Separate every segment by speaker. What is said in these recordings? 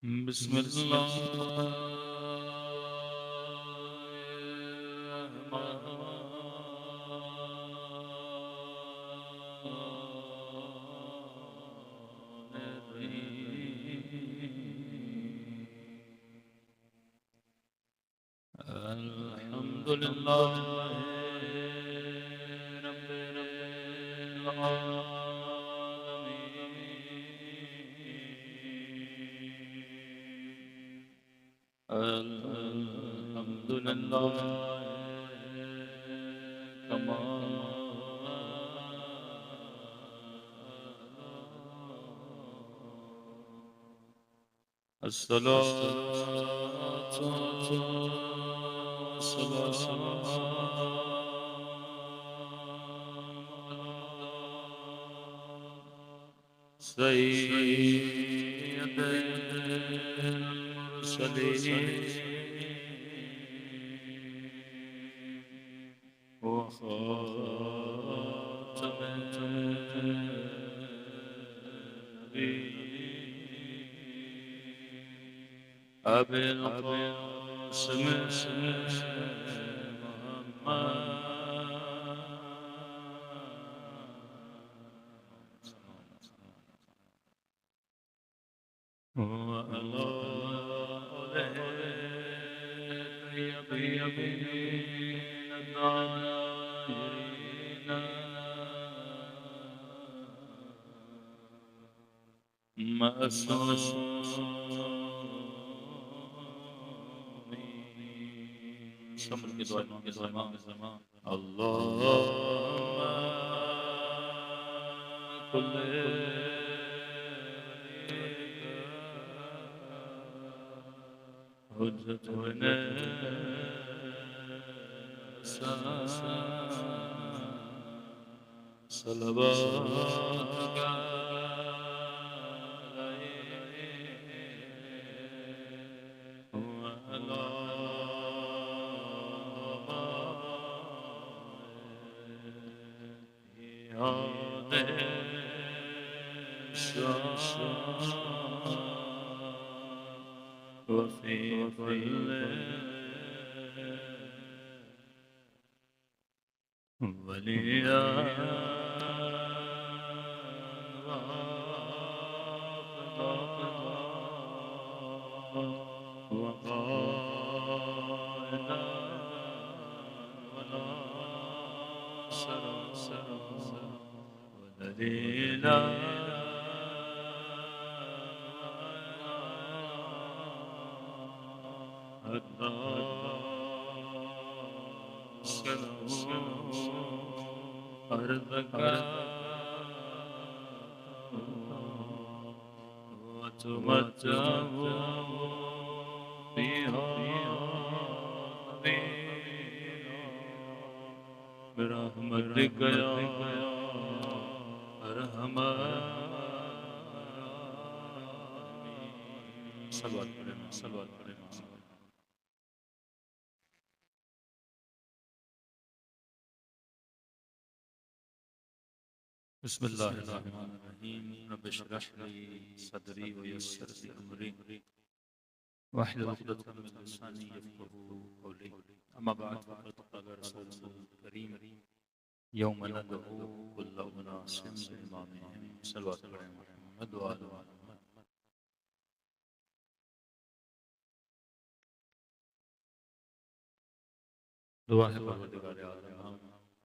Speaker 1: بسم اللہ الحمد للہ رب العالمین الحمد للہ کما الصلاة سيد المرسلين وخاتم النبيين أبي القاسم وعلى آله الطيبين الطاهرين معصومين صبر کی دعا اللهم كل حجتنا صلواتك عليه وعلى وفي كل وليا وقائدا وناصرا ودليلا أرضك وتمتع فيها برحمتك يا أرحم الراحمين صلوات پڑھنا صلوات پڑھنا بسم اللہ الرحمن الرحیم رب اشرح لي صدری ويسر لي امری واحلل عقدۃ من لسانی یفقهوا قولی اما بعد فقد قال رسول اللہ الکریم یوم ندعو كل اناس بإمامهم صلوات علی محمد وعلی محمد دعا ہے پروردگار عالم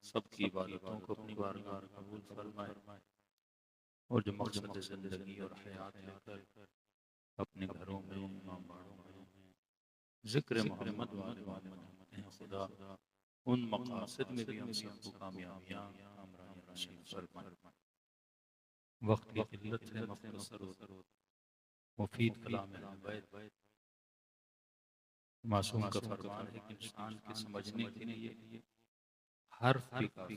Speaker 1: سب کی عبادتوں کو اپنی بارگاہ قبول فرمائے اور جو مقصد زندگی اور حیات لے کر اپنے گھروں میں امامباڑوں میں ذکر محمد وآل محمد ہیں خدا ان مقاصد میں بھی ہم سب کو کامیابیاں ہمراہ نصیب فرمائے۔ وقت کی قلت ہے، مختصر و مفید کلام ہے بیت معصوم کا فرمان ہے کہ انسان کے سمجھنے کے لیے حرف بھی کافی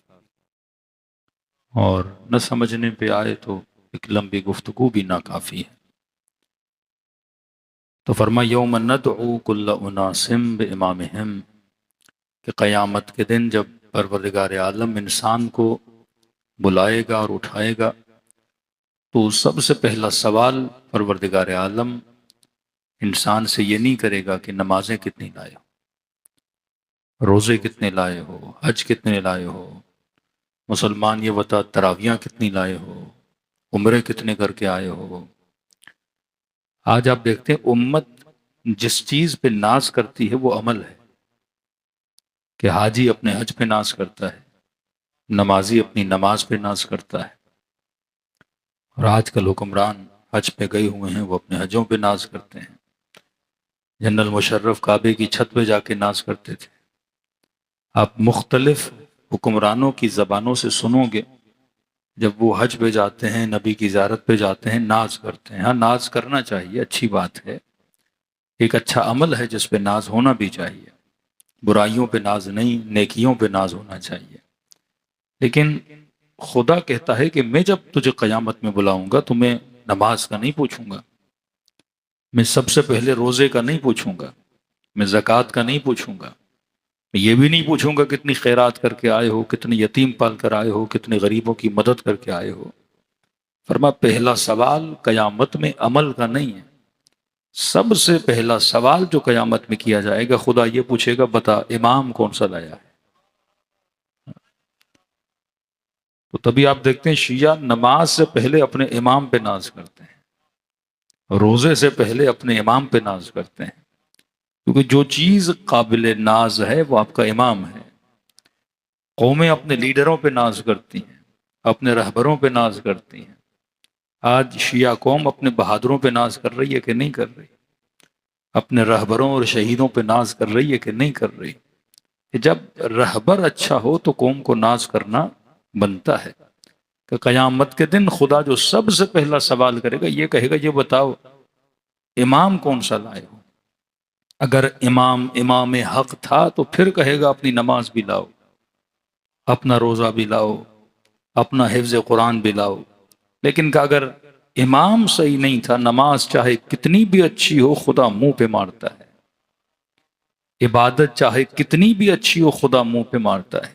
Speaker 1: اور نہ سمجھنے پہ آئے تو ایک لمبی گفتگو بھی ناکافی ہے۔ تو فرمایا یوم ندعو کل اناس بامامہم کہ قیامت کے دن جب پروردگار عالم انسان کو بلائے گا اور اٹھائے گا تو سب سے پہلا سوال پروردگار عالم انسان سے یہ نہیں کرے گا کہ نمازیں کتنی لائے ہو، روزے کتنے لائے ہو، حج کتنے لائے ہو، مسلمان یہ بتا تراویاں کتنی لائے ہو، عمرے کتنے کر کے آئے ہو۔ آج آپ دیکھتے ہیں امت جس چیز پہ ناز کرتی ہے وہ عمل ہے، کہ حاجی اپنے حج پہ ناز کرتا ہے، نمازی اپنی نماز پہ ناز کرتا ہے، اور آج کل حکمران حج پہ گئے ہوئے ہیں وہ اپنے حجوں پہ ناز کرتے ہیں۔ جنرل مشرف کعبے کی چھت پہ جا کے ناز کرتے تھے۔ آپ مختلف حکمرانوں کی زبانوں سے سنو گے، جب وہ حج پہ جاتے ہیں، نبی کی زیارت پہ جاتے ہیں، ناز کرتے ہیں۔ ہاں، ناز کرنا چاہیے، اچھی بات ہے، ایک اچھا عمل ہے جس پہ ناز ہونا بھی چاہیے، برائیوں پہ ناز نہیں، نیکیوں پہ ناز ہونا چاہیے۔ لیکن خدا کہتا ہے کہ میں جب تجھے قیامت میں بلاؤں گا تو میں نماز کا نہیں پوچھوں گا، میں سب سے پہلے روزے کا نہیں پوچھوں گا، میں زکوٰۃ کا نہیں پوچھوں گا، میں یہ بھی نہیں پوچھوں گا کتنی خیرات کر کے آئے ہو، کتنے یتیم پال کر آئے ہو، کتنے غریبوں کی مدد کر کے آئے ہو۔ فرما پہلا سوال قیامت میں عمل کا نہیں ہے، سب سے پہلا سوال جو قیامت میں کیا جائے گا، خدا یہ پوچھے گا بتا امام کون سا لایا ہے۔ تو تبھی آپ دیکھتے ہیں شیعہ نماز سے پہلے اپنے امام پہ ناز کرتے ہیں، روزے سے پہلے اپنے امام پہ ناز کرتے ہیں، کیونکہ جو چیز قابل ناز ہے وہ آپ کا امام ہے۔ قومیں اپنے لیڈروں پہ ناز کرتی ہیں، اپنے رہبروں پہ ناز کرتی ہیں۔ آج شیعہ قوم اپنے بہادروں پہ ناز کر رہی ہے کہ نہیں کر رہی؟ اپنے رہبروں اور شہیدوں پہ ناز کر رہی ہے کہ نہیں کر رہی؟ کہ جب رہبر اچھا ہو تو قوم کو ناز کرنا بنتا ہے۔ کہ قیامت کے دن خدا جو سب سے پہلا سوال کرے گا یہ کہے گا یہ بتاؤ امام کون سا لائے ہو۔ اگر امام حق تھا تو پھر کہے گا اپنی نماز بھی لاؤ، اپنا روزہ بھی لاؤ، اپنا حفظ قرآن بھی لاؤ۔ لیکن کہ اگر امام صحیح نہیں تھا، نماز چاہے کتنی بھی اچھی ہو خدا منہ پہ مارتا ہے، عبادت چاہے کتنی بھی اچھی ہو خدا منہ پہ مارتا ہے۔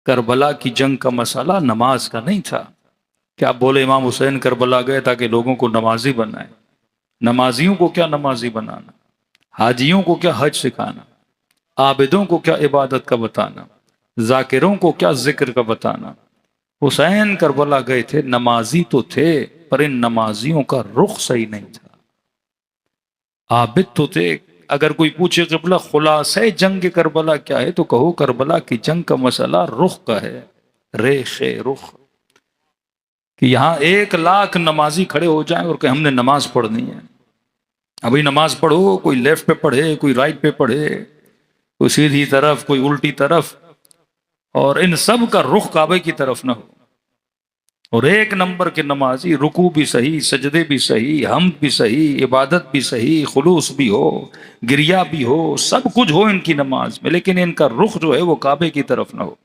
Speaker 1: کربلا کی جنگ کا مسئلہ نماز کا نہیں تھا کہ آپ بولے امام حسین کربلا گئے تاکہ لوگوں کو نمازی بنائے۔ نمازیوں کو کیا نمازی بنانا، حاجیوں کو کیا حج سکھانا، عابدوں کو کیا عبادت کا بتانا، ذاکروں کو کیا ذکر کا بتانا۔ حسین کربلا گئے تھے، نمازی تو تھے، پر ان نمازیوں کا رخ صحیح نہیں تھا۔ عابد تو تھے۔ اگر کوئی پوچھے قبلہ خلاصہ جنگ کربلا کیا ہے تو کہو کربلا کی جنگ کا مسئلہ رخ کا ہے، ریخ رخ، کہ یہاں 1,00,000 نمازی کھڑے ہو جائیں اور کہ ہم نے نماز پڑھنی ہے۔ ابھی نماز پڑھو، کوئی لیفٹ پہ پڑھے، کوئی رائٹ پہ پڑھے، کوئی سیدھی طرف، کوئی الٹی طرف، اور ان سب کا رخ کعبے کی طرف نہ ہو۔ اور ایک نمبر کے نمازی، رکوع بھی صحیح، سجدے بھی صحیح، حمد بھی صحیح، عبادت بھی صحیح، خلوص بھی ہو، گریہ بھی ہو، سب کچھ ہو ان کی نماز میں، لیکن ان کا رخ جو ہے وہ کعبے کی طرف نہ ہو۔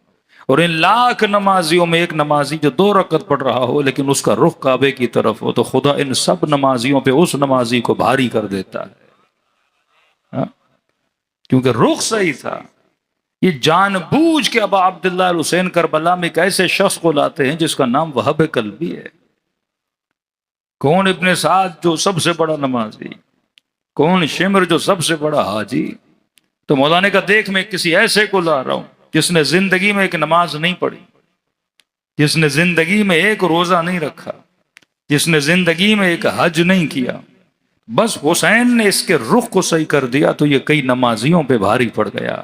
Speaker 1: اور ان 1,00,000 نمازیوں میں ایک نمازی جو 2 رکعت پڑھ رہا ہو لیکن اس کا رخ کعبے کی طرف ہو، تو خدا ان سب نمازیوں پہ اس نمازی کو بھاری کر دیتا ہے، ہاں؟ کیونکہ رخ صحیح تھا۔ یہ جان بوجھ کے ابا عبداللہ الحسین کربلا میں ایک ایسے شخص کو لاتے ہیں جس کا نام وہب قلبی ہے۔ کون ابن سعد جو سب سے بڑا نمازی، کون شمر جو سب سے بڑا حاجی۔ تو مولانا کا دیکھ میں کسی ایسے کو لا رہا ہوں جس نے زندگی میں ایک نماز نہیں پڑھی، جس نے زندگی میں ایک روزہ نہیں رکھا، جس نے زندگی میں ایک حج نہیں کیا، بس حسین نے اس کے رخ کو صحیح کر دیا تو یہ کئی نمازیوں پہ بھاری پڑ گیا۔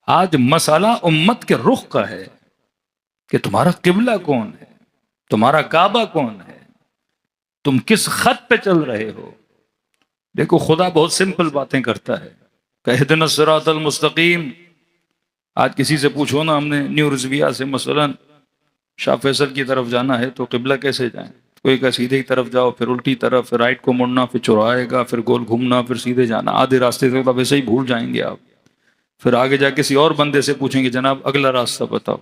Speaker 1: آج مسئلہ امت کے رخ کا ہے کہ تمہارا قبلہ کون ہے، تمہارا کعبہ کون ہے، تم کس خط پہ چل رہے ہو۔ دیکھو خدا بہت سمپل باتیں کرتا ہے کہ اہدنا الصراط المستقیم۔ آج کسی سے پوچھو نا، ہم نے نیو رضویہ سے مثلا شاہ فیصل کی طرف جانا ہے تو قبلہ کیسے جائیں؟ کوئی کہ سیدھے کی طرف جاؤ، پھر الٹی طرف، پھر رائٹ کو مڑنا، پھر چوراہے گا، پھر گول گھومنا، پھر سیدھے جانا۔ آدھے راستے تک ویسے ہی بھول جائیں گے آپ۔ پھر آگے جا کسی اور بندے سے پوچھیں گے جناب اگلا راستہ بتاؤ۔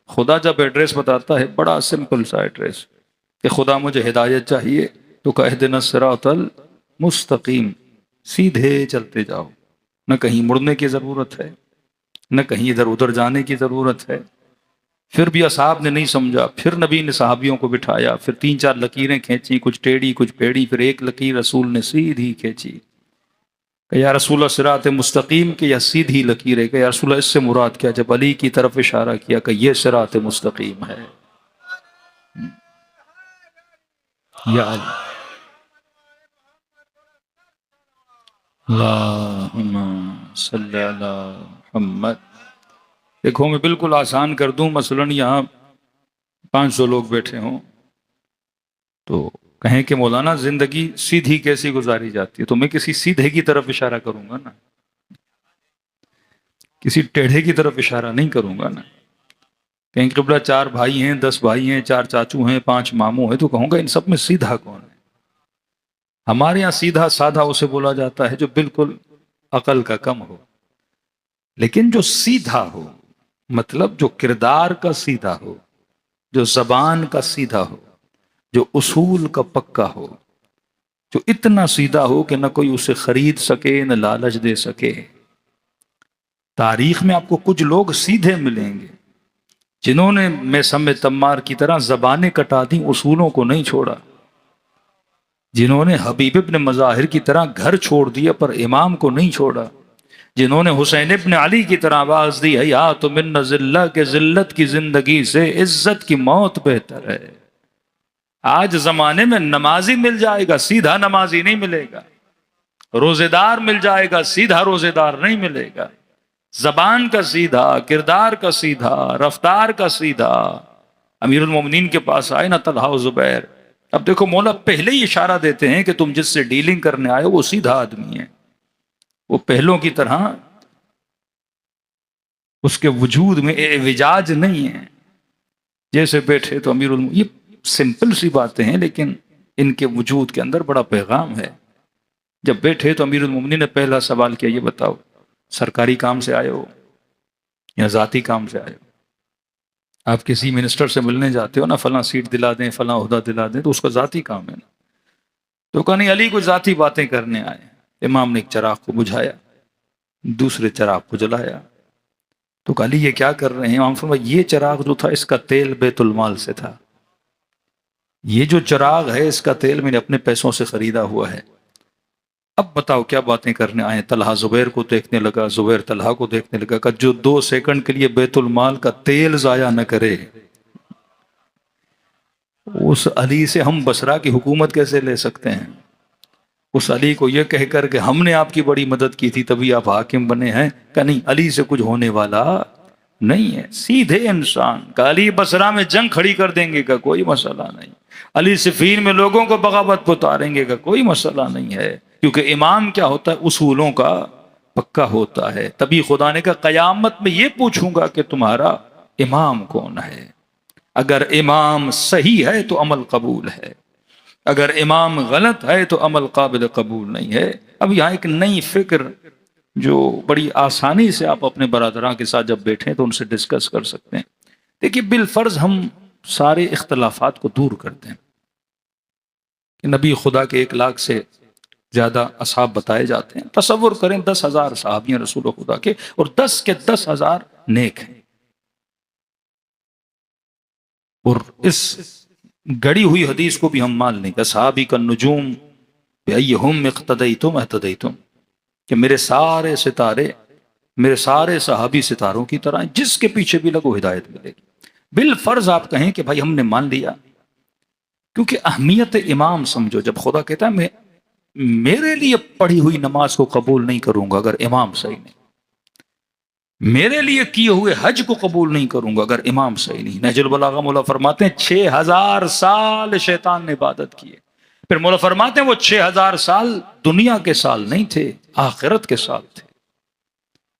Speaker 1: خدا جب ایڈریس بتاتا ہے بڑا سمپل سا ایڈریس کہ خدا مجھے ہدایت چاہیے تو کہ اہدنا الصراط المستقیم، سیدھے چلتے جاؤ، نہ کہیں مڑنے کی ضرورت ہے، نہ کہیں ادھر ادھر جانے کی ضرورت ہے۔ پھر بھی اصحاب نے نہیں سمجھا، پھر نبی نے صحابیوں کو بٹھایا، پھر 3 4 لکیریں کھینچی، کچھ ٹیڑھی کچھ پیڑھی، پھر ایک لکیر رسول نے سیدھی کھینچی کہ یا رسول اللہ صراط مستقیم کے یا سیدھی لکیر ہے، کہ یا رسول اللہ اس سے مراد کیا؟ جب علی کی طرف اشارہ کیا کہ یہ صراط مستقیم ہے، یا علی اللہم صلی علی محمد۔ دیکھو میں بالکل آسان کر دوں، مثلا یہاں 500 لوگ بیٹھے ہوں تو کہیں کہ مولانا زندگی سیدھی کیسی گزاری جاتی ہے، تو میں کسی سیدھے کی طرف اشارہ کروں گا نا، کسی ٹیڑھے کی طرف اشارہ نہیں کروں گا نا۔ کہیں قبلہ 4 بھائی ہیں، 10 بھائی ہیں، 4 چاچو ہیں، 5 ماموں ہیں، تو کہوں گا ان سب میں سیدھا کون ہے؟ ہمارے یہاں سیدھا سادھا اسے بولا جاتا ہے جو بالکل عقل کا کم ہو، لیکن جو سیدھا ہو، مطلب جو کردار کا سیدھا ہو، جو زبان کا سیدھا ہو، جو اصول کا پکا ہو، جو اتنا سیدھا ہو کہ نہ کوئی اسے خرید سکے نہ لالچ دے سکے۔ تاریخ میں آپ کو کچھ لوگ سیدھے ملیں گے جنہوں نے میثم تمار کی طرح زبانیں کٹا دیں، اصولوں کو نہیں چھوڑا، جنہوں نے حبیب ابن مظاہر کی طرح گھر چھوڑ دیا پر امام کو نہیں چھوڑا، جنہوں نے حسین ابن علی کی طرح آواز دی حیات من ذلہ کے ذلت کی زندگی سے عزت کی موت بہتر ہے۔ آج زمانے میں نمازی مل جائے گا، سیدھا نمازی نہیں ملے گا، روزے دار مل جائے گا، سیدھا روزے دار نہیں ملے گا، زبان کا سیدھا، کردار کا سیدھا، رفتار کا سیدھا۔ امیر المومنین کے پاس آئے نا طلحہ و زبیر، اب دیکھو مولا پہلے ہی اشارہ دیتے ہیں کہ تم جس سے ڈیلنگ کرنے آئے وہ سیدھا آدمی ہے، وہ پہلوں کی طرح اس کے وجود میں اعوجاج نہیں ہے۔ جیسے بیٹھے تو امیر المومنین، یہ سمپل سی باتیں ہیں لیکن ان کے وجود کے اندر بڑا پیغام ہے۔ جب بیٹھے تو امیر المومنین نے پہلا سوال کیا، یہ بتاؤ سرکاری کام سے آئے ہو یا ذاتی کام سے آئے ہو؟ آپ کسی منسٹر سے ملنے جاتے ہو نا، فلاں سیٹ دلا دیں، فلاں عہدہ دلا دیں، تو اس کا ذاتی کام ہے نا۔ تو کہا نہیں، علی کو ذاتی باتیں کرنے آئے۔ امام نے ایک چراغ کو بجھایا، دوسرے چراغ کو جلایا، تو کہا علی یہ کیا کر رہے ہیں؟ امام فرمایا یہ چراغ جو تھا اس کا تیل بیت المال سے تھا، یہ جو چراغ ہے اس کا تیل میں نے اپنے پیسوں سے خریدا ہوا ہے۔ اب بتاؤ کیا باتیں کرنے آئے؟ طلحہ زبیر کو دیکھنے لگا، زبیر طلحہ کو دیکھنے لگا، کہ جو 2 سیکنڈ کے لیے بیت المال کا تیل ضائع نہ کرے، اس علی سے ہم بصرہ کی حکومت کیسے لے سکتے ہیں؟ اس علی کو یہ کہہ کر کہ ہم نے آپ کی بڑی مدد کی تھی تبھی آپ حاکم بنے ہیں، کہ نہیں علی سے کچھ ہونے والا نہیں ہے۔ سیدھے انسان کا علی بصرہ میں جنگ کھڑی کر دیں گے کا کوئی مسئلہ نہیں، علی صفین میں لوگوں کو بغاوت پہ اتاریں گے کا کوئی مسئلہ نہیں ہے، کیونکہ امام کیا ہوتا ہے؟ اصولوں کا پکا ہوتا ہے۔ تبھی خدا نے کہا قیامت میں یہ پوچھوں گا کہ تمہارا امام کون ہے۔ اگر امام صحیح ہے تو عمل قبول ہے، اگر امام غلط ہے تو عمل قابل قبول نہیں ہے۔ اب یہاں ایک نئی فکر جو بڑی آسانی سے آپ اپنے برادران کے ساتھ جب بیٹھیں تو ان سے ڈسکس کر سکتے ہیں۔ دیکھیے بالفرض ہم سارے اختلافات کو دور کر دیں کہ نبی خدا کے 1 لاکھ سے زیادہ اصحاب بتائے جاتے ہیں، تصور کریں 10,000 صحابی ہیں رسول خدا کے، اور 10 کے 10,000 نیک ہیں، اور اس گڑی ہوئی حدیث کو بھی ہم مان لیں کہ صحابی کا نجوم بِأَيِّهُمْ اقْتَدَيْتُمْ اهْتَدَيْتُمْ، کہ میرے سارے ستارے، میرے سارے صحابی ستاروں کی طرح، جس کے پیچھے بھی لگو ہدایت ملے گی۔ بالفرض آپ کہیں کہ بھائی ہم نے مان لیا، کیونکہ اہمیت امام سمجھو۔ جب خدا کہتا ہے میں میرے لیے پڑھی ہوئی نماز کو قبول نہیں کروں گا اگر امام صحیح نہیں، میرے لیے کیے ہوئے حج کو قبول نہیں کروں گا اگر امام صحیح نہیں۔ نہج البلاغہ مولا فرماتے ہیں 6,000 سال شیطان نے عبادت کیے، پھر مولا فرماتے ہیں وہ 6,000 سال دنیا کے سال نہیں تھے، آخرت کے سال تھے۔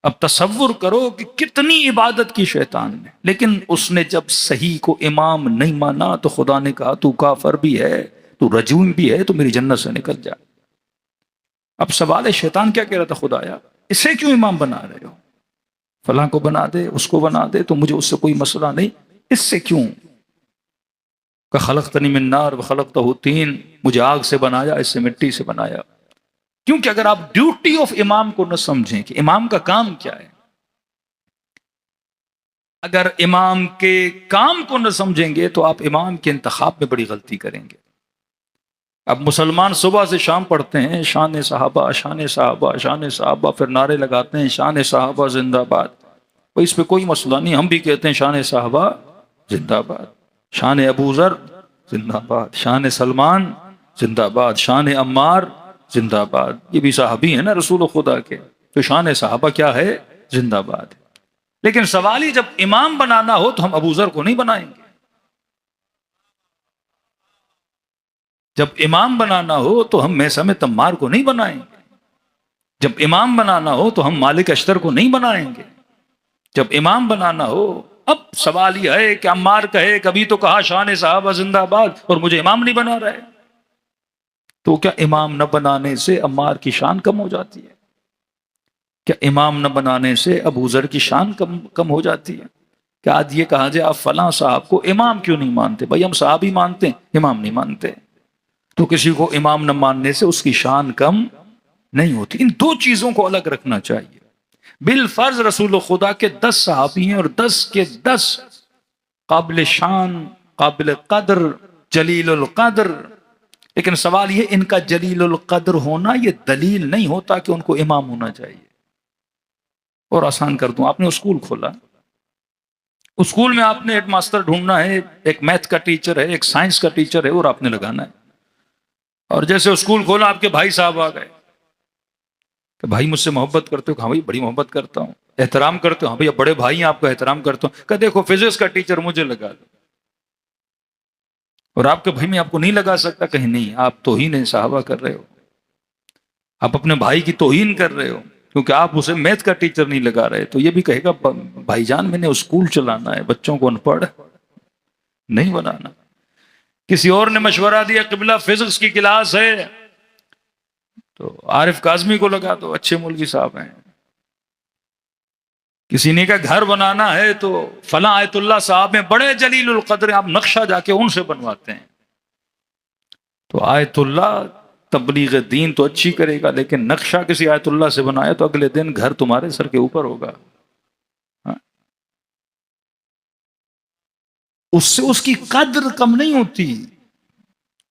Speaker 1: اب تصور کرو کہ کتنی عبادت کی شیطان نے، لیکن اس نے جب صحیح کو امام نہیں مانا تو خدا نے کہا تو کافر بھی ہے، تو رجوم بھی ہے، تو میری جنت سے نکل جا۔ اب سوال ہے شیطان کیا کہہ رہا تھا؟ خدایا اسے کیوں امام بنا رہے ہو؟ فلاں کو بنا دے، اس کو بنا دے، تو مجھے اس سے کوئی مسئلہ نہیں، اس سے کیوں؟ کہ خلقتنی من نار وخلقتہ طین، مجھے آگ سے بنایا، اس سے مٹی سے بنایا۔ کیونکہ اگر آپ ڈیوٹی آف امام کو نہ سمجھیں کہ امام کا کام کیا ہے،
Speaker 2: اگر امام کے کام کو نہ سمجھیں گے تو آپ امام کے انتخاب میں بڑی غلطی کریں گے۔ اب مسلمان صبح سے شام پڑھتے ہیں شان صحابہ شان صحابہ شان صحابہ، پھر نعرے لگاتے ہیں شان صحابہ زندہ باد۔ اس پہ کوئی مسئلہ نہیں، ہم بھی کہتے ہیں شان صحابہ زندہ باد، شان ابو ذر زندہ باد، شان سلمان زندہ باد، شان عمار زندہ باد، یہ بھی صحابی ہیں نا رسول خدا کے، تو شان صحابہ کیا ہے؟ زندہ باد۔ لیکن سوال ہی جب امام بنانا ہو تو ہم ابو ذر کو نہیں بنائیں گے، جب امام بنانا ہو تو ہم میثم تمار کو نہیں بنائیں گے، جب امام بنانا ہو تو ہم مالک اشتر کو نہیں بنائیں گے، جب امام بنانا ہو۔ اب سوال یہ ہے کہ عمار کہے کبھی تو کہا شان صحابہ زندہ باد اور مجھے امام نہیں بنا رہے، تو کیا امام نہ بنانے سے عمار کی شان کم ہو جاتی ہے؟ کیا امام نہ بنانے سے ابو ذر کی شان کم ہو جاتی ہے؟ کیا آج یہ کہا جائے آپ فلاں صاحب کو امام کیوں نہیں مانتے؟ بھائی ہم صحابی مانتے ہیں، امام نہیں مانتے، تو کسی کو امام نہ ماننے سے اس کی شان کم نہیں ہوتی۔ ان دو چیزوں کو الگ رکھنا چاہیے۔ بالفرض رسول خدا کے 10 صحابی ہیں اور 10 کے 10 قابل شان، قابل قدر، جلیل القدر، لیکن سوال یہ ان کا جلیل القدر ہونا یہ دلیل نہیں ہوتا کہ ان کو امام ہونا چاہیے۔ اور آسان کر دوں، آپ نے اسکول کھولا، اسکول میں آپ نے ایک ماسٹر ڈھونڈنا ہے، ایک میتھ کا ٹیچر ہے، ایک سائنس کا ٹیچر ہے، اور آپ نے لگانا ہے۔ اور جیسے اسکول کھولا آپ کے بھائی صاحب آ گئے کہ بھائی مجھ سے محبت کرتے ہو؟ کہ ہاں بھائی بڑی محبت کرتا ہوں۔ احترام کرتے ہو؟ ہاں بھائی بڑے بھائی ہیں آپ کا احترام کرتا ہوں۔ کہ دیکھو فزکس کا ٹیچر مجھے لگا دو، اور آپ کے بھائی میں آپ کو نہیں لگا سکتا؟ کہیں نہیں، آپ توہین صحابہ کر رہے ہو، آپ اپنے بھائی کی توہین کر رہے ہو، کیونکہ آپ اسے میتھ کا ٹیچر نہیں لگا رہے۔ تو یہ بھی کہے گا بھائی جان میں نے اسکول چلانا ہے، بچوں کو ان پڑھ نہیں بنانا۔ کسی اور نے مشورہ دیا قبلہ فزکس کی کلاس ہے تو عارف کاظمی کو لگا دو، اچھے مولوی صاحب ہیں۔ کسی نے کہا گھر بنانا ہے تو فلاں آیت اللہ صاحب میں بڑے جلیل القدر ہیں، آپ نقشہ جا کے ان سے بنواتے ہیں۔ تو آیت اللہ تبلیغ دین تو اچھی کرے گا، لیکن نقشہ کسی آیت اللہ سے بنایا تو اگلے دن گھر تمہارے سر کے اوپر ہوگا۔ ہاں؟ اس سے اس کی قدر کم نہیں ہوتی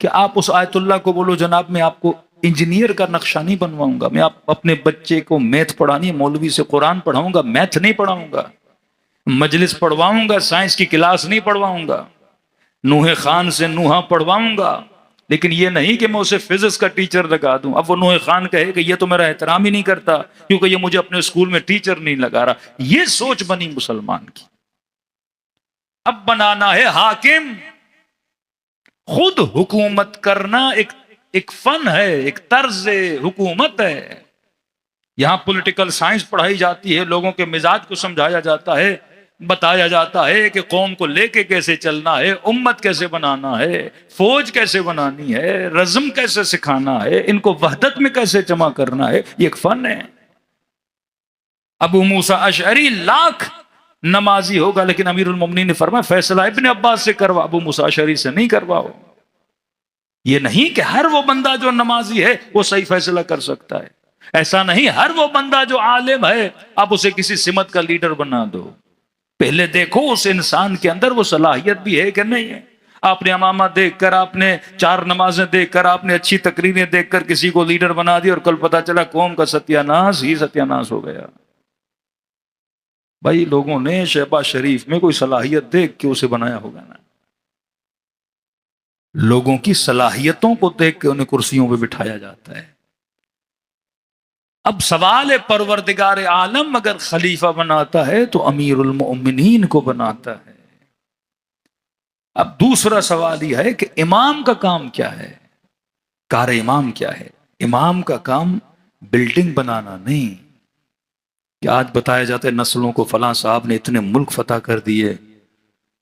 Speaker 2: کہ آپ اس آیت اللہ کو بولو جناب میں آپ کو انجینئر کا نقشہ نہیں بنواؤں گا، میں اپنے بچے کو میتھ پڑھانی، مولوی سے قرآن پڑھاؤں گا، میتھ نہیں پڑھاؤں گا، مجلس پڑھواؤں گا، سائنس کی کلاس نہیں پڑھواؤں گا، نوح خان سے نوحہ پڑھواؤں گا، لیکن یہ نہیں کہ میں اسے فزکس کا ٹیچر لگا دوں۔ اب وہ نوح خان کہے کہ یہ تو میرا احترام ہی نہیں کرتا کیونکہ یہ مجھے اپنے اسکول میں ٹیچر نہیں لگا رہا۔ یہ سوچ بنی مسلمان کی۔ اب بنانا ہے حاکم، خود حکومت کرنا ایک فن ہے، ایک طرز حکومت ہے۔ یہاں پولیٹیکل سائنس پڑھائی جاتی ہے، لوگوں کے مزاج کو سمجھایا جاتا ہے، بتایا جاتا ہے کہ قوم کو لے کے کیسے چلنا ہے، امت کیسے بنانا ہے، فوج کیسے بنانی ہے، رزم کیسے سکھانا ہے، ان کو وحدت میں کیسے جمع کرنا ہے، یہ ایک فن ہے۔ ابو موسیٰ اشعری لاکھ نمازی ہوگا لیکن امیر المومنین نے فرمایا فیصلہ ابن عباس سے کروا، ابو موسیٰ اشعری سے نہیں کرواؤ۔ یہ نہیں کہ ہر وہ بندہ جو نمازی ہے وہ صحیح فیصلہ کر سکتا ہے، ایسا نہیں۔ ہر وہ بندہ جو عالم ہے آپ اسے کسی سمت کا لیڈر بنا دو، پہلے دیکھو اس انسان کے اندر وہ صلاحیت بھی ہے کہ نہیں ہے۔ آپ نے امامہ دیکھ کر، آپ نے 4 نمازیں دیکھ کر، آپ نے اچھی تقریریں دیکھ کر کسی کو لیڈر بنا دیا اور کل پتا چلا قوم کا ستیاناش ہی ستیاناش ہو گیا۔ بھائی لوگوں نے شہباز شریف میں کوئی صلاحیت دیکھ کے اسے بنایا ہوگا نا، لوگوں کی صلاحیتوں کو دیکھ کے انہیں کرسیوں پہ بٹھایا جاتا ہے۔ اب سوال ہے پروردگار عالم اگر خلیفہ بناتا ہے تو امیر المؤمنین کو بناتا ہے۔ اب دوسرا سوال یہ ہے کہ امام کا کام کیا ہے، کار امام کیا ہے؟ امام کا کام بلڈنگ بنانا نہیں کہ آج بتایا جاتا ہے نسلوں کو فلاں صاحب نے اتنے ملک فتح کر دیے،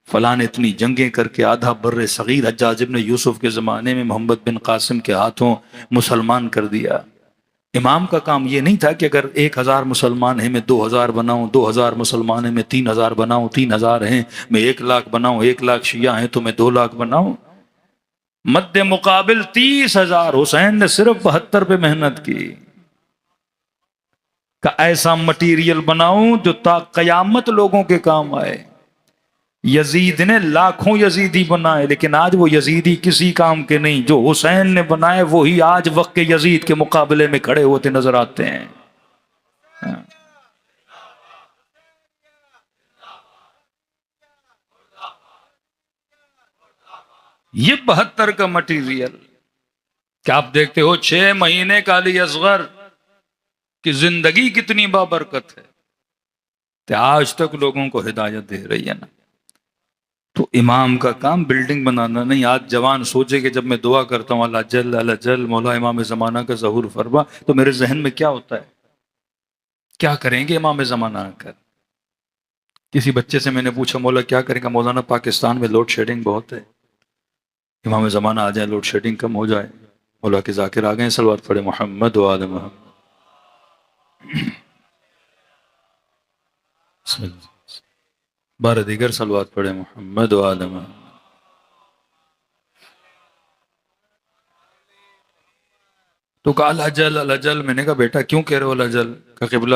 Speaker 2: فلاں نے اتنی جنگیں کر کے آدھا بر صغیر حجاج ابن یوسف کے زمانے میں محمد بن قاسم کے ہاتھوں مسلمان کر دیا۔ امام کا کام یہ نہیں تھا کہ اگر 1000 مسلمان ہیں میں 2000 بناؤں، 2000 مسلمان ہیں میں 3000 بناؤں، 3000 ہیں میں 1,00,000 بناؤں، 1,00,000 شیعہ ہیں تو میں 2,00,000 بناؤں۔ مد مقابل 30,000 حسین نے صرف 72 پہ محنت کی کہ ایسا مٹیریل بناؤں جو تا قیامت لوگوں کے کام آئے۔ یزید نے لاکھوں یزیدی بنائے، لیکن آج وہ یزیدی کسی کام کے نہیں، جو حسین نے بنائے وہی آج وقت کے یزید کے مقابلے میں کھڑے ہوتے نظر آتے ہیں۔ یہ 72 کا مٹیریل کہ آپ دیکھتے ہو 6 مہینے کا علی اصغر کی زندگی کتنی بابرکت ہے، تو آج تک لوگوں کو ہدایت دے رہی ہے نا۔ تو امام کا کام بلڈنگ بنانا نہیں۔ آج جوان سوچے کہ جب میں دعا کرتا ہوں اللہ جل مولا امام زمانہ کا ظہور فرما، تو میرے ذہن میں کیا ہوتا ہے، کیا کریں گے امام زمانہ آ کر؟ کسی بچے سے میں نے پوچھا مولا کیا کریں گا؟ مولانا پاکستان میں لوڈ شیڈنگ بہت ہے، امام زمانہ آ جائے لوڈ شیڈنگ کم ہو جائے۔ مولا کے ذاکر آ گئے، صلوات پڑھے محمد و آل محمد۔ بسم اللہ، بارہ دیگر صلوات پڑھے محمد و آل محمد۔ تو کہا اللہ جل، میں نے کہا بیٹا کیوں کہہ رہے ہو اللہ جل؟ کہ قبلہ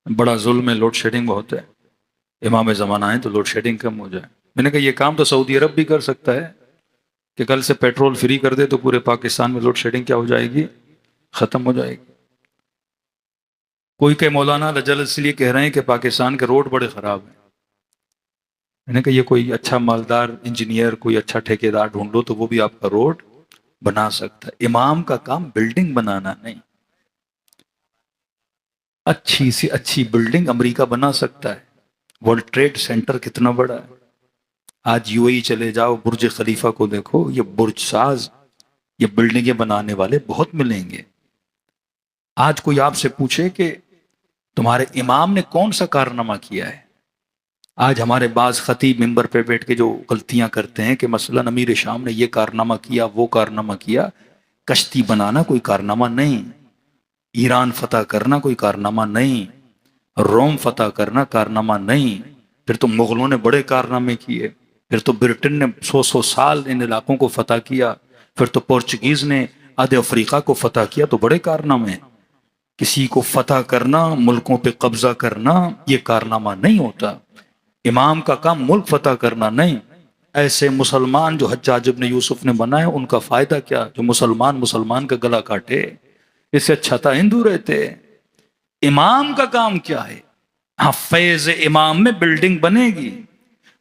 Speaker 2: بڑا ظلم ہے، لوڈ شیڈنگ بہت ہے، امام زمانہ آئے تو لوڈ شیڈنگ کم ہو جائے۔ میں نے کہا یہ کام تو سعودی عرب بھی کر سکتا ہے کہ کل سے پیٹرول فری کر دے تو پورے پاکستان میں لوڈ شیڈنگ کیا ہو جائے گی، ختم ہو جائے گی۔ کوئی کہ مولانا رجل اس لیے کہہ رہے ہیں کہ پاکستان کے روڈ بڑے خراب ہیں۔ میں نے کہا یہ کوئی اچھا مالدار انجینئر، کوئی اچھا ٹھیکیدار ڈھونڈ لو تو وہ بھی آپ کا روڈ بنا سکتا ہے۔ امام کا کام بلڈنگ بنانا نہیں۔ اچھی سی اچھی بلڈنگ امریکہ بنا سکتا ہے، ورلڈ ٹریڈ سینٹر کتنا بڑا ہے۔ آج یو اے ای چلے جاؤ، برج خلیفہ کو دیکھو، یہ برج ساز، یہ بلڈنگیں بنانے والے بہت ملیں گے۔ آج کوئی آپ سے پوچھے کہ تمہارے امام نے کون سا کارنامہ کیا ہے، آج ہمارے بعض خطیب ممبر پہ بیٹھ کے جو غلطیاں کرتے ہیں کہ مثلا امیر شام نے یہ کارنامہ کیا، وہ کارنامہ کیا۔ کشتی بنانا کوئی کارنامہ نہیں، ایران فتح کرنا کوئی کارنامہ نہیں، روم فتح کرنا کارنامہ نہیں۔ پھر تو مغلوں نے بڑے کارنامے کیے، پھر تو برٹن نے 100 سال ان علاقوں کو فتح کیا، پھر تو پورچگیز نے آدھے افریقہ کو فتح کیا، تو بڑے کارنامے ہیں۔ کسی کو فتح کرنا، ملکوں پہ قبضہ کرنا، یہ کارنامہ نہیں ہوتا۔ امام کا کام ملک فتح کرنا نہیں۔ ایسے مسلمان جو حجاج ابن یوسف نے بنائے، ان کا فائدہ کیا؟ جو مسلمان کا گلا کاٹے، اس سے اچھا تھا ہندو رہتے۔ امام کا کام کیا ہے؟ ہاں، فیض امام میں بلڈنگ بنے گی،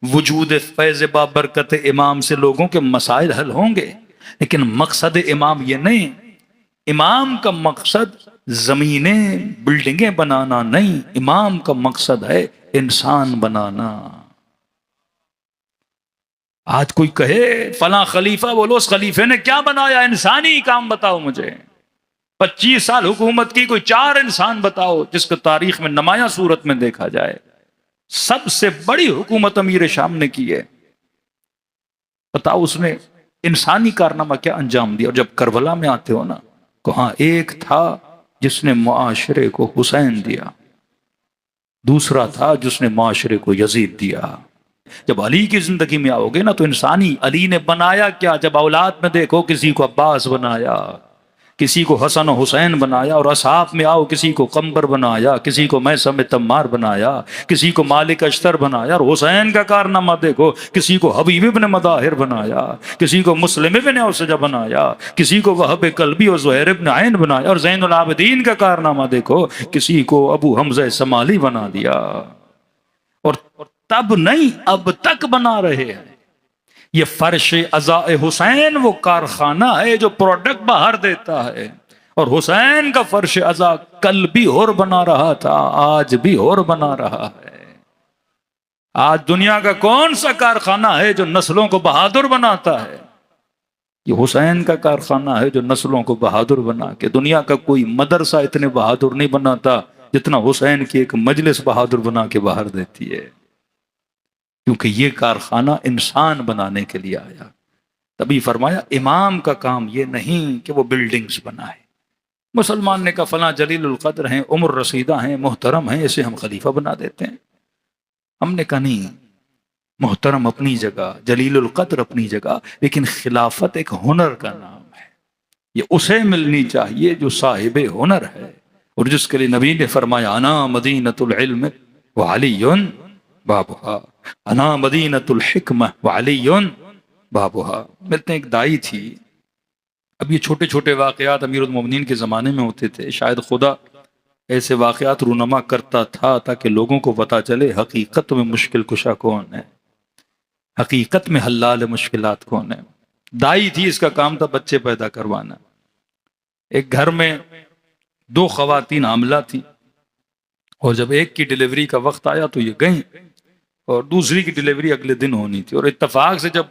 Speaker 2: وجود فیض بابرکت امام سے لوگوں کے مسائل حل ہوں گے، لیکن مقصد امام یہ نہیں۔ امام کا مقصد زمینیں بلڈنگیں بنانا نہیں، امام کا مقصد ہے انسان بنانا۔ آج کوئی کہے فلاں خلیفہ، بولو اس خلیفے نے کیا بنایا؟ انسانی کام بتاؤ مجھے۔ 25 سال حکومت کی، کوئی 4 انسان بتاؤ جس کو تاریخ میں نمایاں صورت میں دیکھا جائے۔ سب سے بڑی حکومت امیر شام نے کی ہے، بتاؤ اس نے انسانی کارنامہ کیا انجام دیا؟ اور جب کربلا میں آتے ہو نا، کہاں ایک تھا جس نے معاشرے کو حسین دیا، دوسرا تھا جس نے معاشرے کو یزید دیا۔ جب علی کی زندگی میں آؤ گے نا تو انسانی علی نے بنایا کیا؟ جب اولاد میں دیکھو کسی کو عباس بنایا، کسی کو حسن و حسین بنایا، اور اصحاب میں آؤ کسی کو قمبر بنایا، کسی کو میثم تمار بنایا، کسی کو مالک اشتر بنایا، اور حسین کا کارنامہ دیکھو، کسی کو حبیب ابن مظاہر بنایا، کسی کو مسلم ابن اوسجہ بنایا، کسی کو وہب قلبی اور زہیر ابن عین بنایا، اور زین العابدین کا کارنامہ دیکھو، کسی کو ابو حمزہ سمالی بنا دیا۔ اور تب نہیں، اب تک بنا رہے ہیں۔ یہ فرش عزاء حسین وہ کارخانہ ہے جو پروڈکٹ باہر دیتا ہے، اور حسین کا فرش عزاء کل بھی اور بنا رہا تھا، آج بھی اور بنا رہا ہے۔ آج دنیا کا کون سا کارخانہ ہے جو نسلوں کو بہادر بناتا ہے؟ یہ حسین کا کارخانہ ہے جو نسلوں کو بہادر بنا کے، دنیا کا کوئی مدرسہ اتنے بہادر نہیں بناتا جتنا حسین کی ایک مجلس بہادر بنا کے باہر دیتی ہے، کیونکہ یہ کارخانہ انسان بنانے کے لیے آیا۔ تبھی فرمایا امام کا کام یہ نہیں کہ وہ بلڈنگز بنائے۔ مسلمان نے کہا فلاں جلیل القدر ہیں، عمر رسیدہ ہیں، محترم ہیں، اسے ہم خلیفہ بنا دیتے ہیں۔ ہم نے کہا نہیں، محترم اپنی جگہ، جلیل القدر اپنی جگہ، لیکن خلافت ایک ہنر کا نام ہے، یہ اسے ملنی چاہیے جو صاحب ہنر ہے، اور جس کے لیے نبی نے فرمایا انا مدینۃ العلم وعلی بابھا، انا مدینۃ الحکمہ وعلی بابھا. ملتے ہیں ایک دائی تھی. اب یہ چھوٹے چھوٹے واقعات امیر المومنین کے زمانے میں ہوتے تھے. شاید خدا ایسے واقعات رونما کرتا تھا تاکہ لوگوں کو پتا چلے حقیقت میں مشکل کشا کون ہے، حقیقت میں حلال مشکلات کون ہے. دائی تھی، اس کا کام تھا بچے پیدا کروانا. ایک گھر میں 2 خواتین حاملہ تھیں، اور جب ایک کی ڈیلیوری کا وقت آیا تو یہ گئیں، اور دوسری کی ڈیلیوری اگلے دن ہونی تھی. اور اتفاق سے جب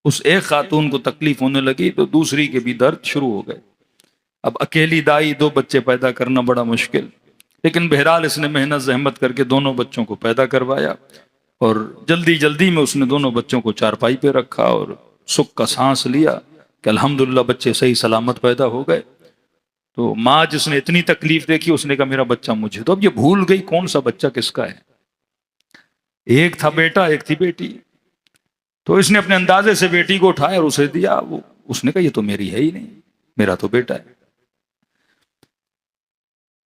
Speaker 2: اس ایک خاتون کو تکلیف ہونے لگی تو دوسری کے بھی درد شروع ہو گئے. اب اکیلی دائی 2 بچے پیدا کرنا بڑا مشکل، لیکن بہرحال اس نے محنت زحمت کر کے دونوں بچوں کو پیدا کروایا، اور جلدی جلدی میں اس نے دونوں بچوں کو چارپائی پہ رکھا اور سکھ کا سانس لیا کہ الحمدللہ بچے صحیح سلامت پیدا ہو گئے. تو ماں جس نے اتنی تکلیف دیکھی اس نے کہا میرا بچہ مجھے. تو اب یہ بھول گئی کون سا بچہ کس کا ہے. ایک تھا بیٹا، ایک تھی بیٹی. تو اس نے اپنے اندازے سے بیٹی کو اٹھایا اور اسے دیا. اس نے کہا یہ تو میری ہے ہی نہیں، میرا تو بیٹا ہے.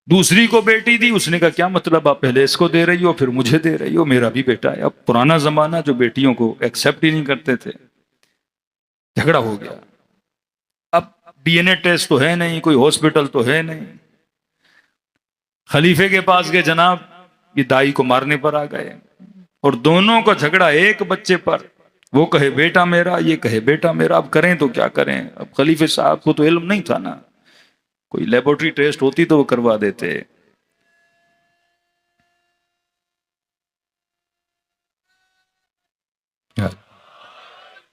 Speaker 2: دوسری کو بیٹی دی. اس نے کہا کیا مطلب، آپ پہلے اس کو دے رہی ہو پھر مجھے دے رہی ہو، میرا بھی بیٹا ہے. اب پرانا زمانہ جو بیٹیوں کو ایکسپٹ ہی نہیں کرتے تھے. جھگڑا ہو گیا. اب ڈی این اے ٹیسٹ تو ہے نہیں، کوئی ہاسپٹل تو ہے نہیں. خلیفے کے پاس گئے، جناب یہ دائی کو مارنے پر آ گئے، اور دونوں کا جھگڑا ایک بچے پر. وہ کہے بیٹا میرا، یہ کہے بیٹا میرا. اب کریں تو کیا کریں. اب خلیفے صاحب کو تو علم نہیں تھا نا، کوئی لیبورٹری ٹیسٹ ہوتی تو وہ کروا دیتے.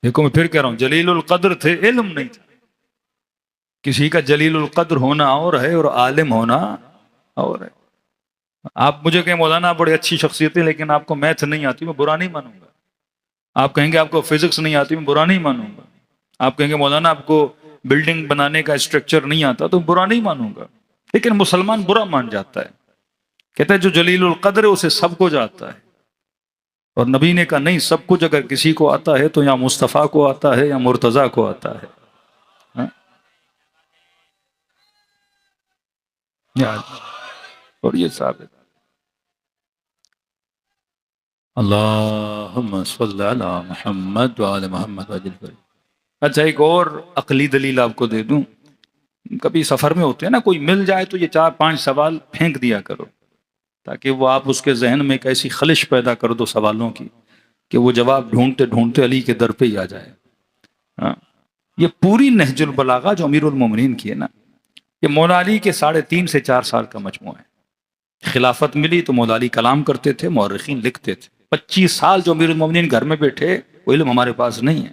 Speaker 2: دیکھو میں پھر کہہ رہا ہوں، جلیل القدر تھے، علم نہیں تھا. کسی کا جلیل القدر ہونا اور ہے اور عالم ہونا اور ہے. آپ مجھے کہیں مولانا آپ بڑی اچھی شخصیت ہے لیکن آپ کو میتھ نہیں آتی، میں برا نہیں مانوں گا. آپ کہیں گے آپ کو فزکس نہیں آتی، میں برا نہیں مانوں گا. آپ کہیں گے مولانا آپ کو بلڈنگ بنانے کا اسٹرکچر نہیں آتا، تو برا نہیں مانوں گا. لیکن مسلمان برا مان جاتا ہے، کہتا ہے جو جلیل القدر ہے اسے سب کچھ آتا ہے. اور نبی نے کہا نہیں، سب کچھ اگر کسی کو آتا ہے تو یا مصطفیٰ کو آتا ہے یا مرتضیٰ کو آتا ہے. اور یہ ثابت. اللہم صلی علی محمد وعلی محمد وعجل فرج. اچھا ایک اور عقلی دلیل آپ کو دے دوں. کبھی سفر میں ہوتے ہیں نا، کوئی مل جائے تو یہ 4-5 سوال پھینک دیا کرو، تاکہ وہ آپ اس کے ذہن میں ایک ایسی خلش پیدا کر دو سوالوں کی کہ وہ جواب ڈھونڈتے ڈھونڈتے علی کے در پہ ہی آ جائے. یہ پوری نہج البلاغہ جو امیر المومنین کی ہے نا، یہ مولا علی کے 3.5 سے 4 سال کا مجموعہ ہے. خلافت ملی تو مولا علی کلام کرتے تھے، مورخین لکھتے تھے. 25 سال جو امیر المومنین گھر میں بیٹھے، وہ علم ہمارے پاس نہیں ہے.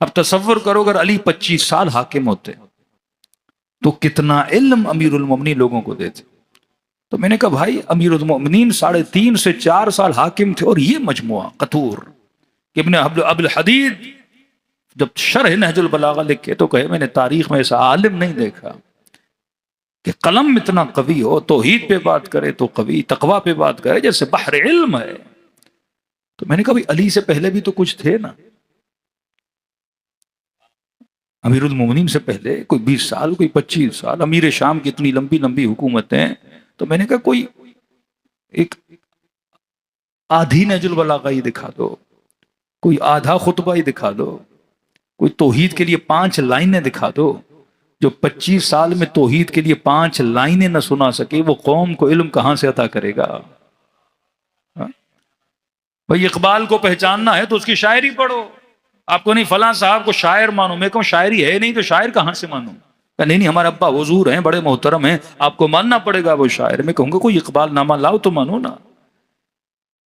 Speaker 2: اب تصور کرو اگر علی 25 سال حاکم ہوتے تو کتنا علم امیر المومنین لوگوں کو دیتے. تو میں نے کہا بھائی امیر المومنین 3.5 سے 4 سال حاکم تھے، اور یہ مجموعہ قطور. ابن ابو الحدید جب شرح نہج البلاغہ لکھے تو کہے میں نے تاریخ میں ایسا عالم نہیں دیکھا کہ قلم اتنا قوی ہو، توحید پہ بات کرے تو قوی، تقوی پہ بات کرے جیسے بحر علم ہے. تو میں نے کہا علی سے پہلے بھی تو کچھ تھے نا، امیر المومنین سے پہلے کوئی 20 سال، کوئی 25 سال. امیر شام کی اتنی لمبی لمبی حکومتیں. تو میں نے کہا کوئی ایک آدھی نہج البلاغہ ہی دکھا دو، کوئی آدھا خطبہ ہی دکھا دو، کوئی توحید کے لیے 5 لائنیں دکھا دو. جو 25 سال میں توحید کے لیے 5 لائنیں نہ سنا سکے، وہ قوم کو علم کہاں سے عطا کرے گا؟ بھئی اقبال کو پہچاننا ہے تو اس کی شاعری پڑھو. آپ کو نہیں فلاں صاحب کو شاعر مانو، میں کہوں شاعری ہے نہیں تو شاعر کہاں سے مانوں؟ نہیں ہمارے ابا حضور ہیں، بڑے محترم ہیں، آپ کو ماننا پڑے گا وہ شاعر. میں کہوں گا کوئی اقبال نامہ لاؤ تو مانو نا.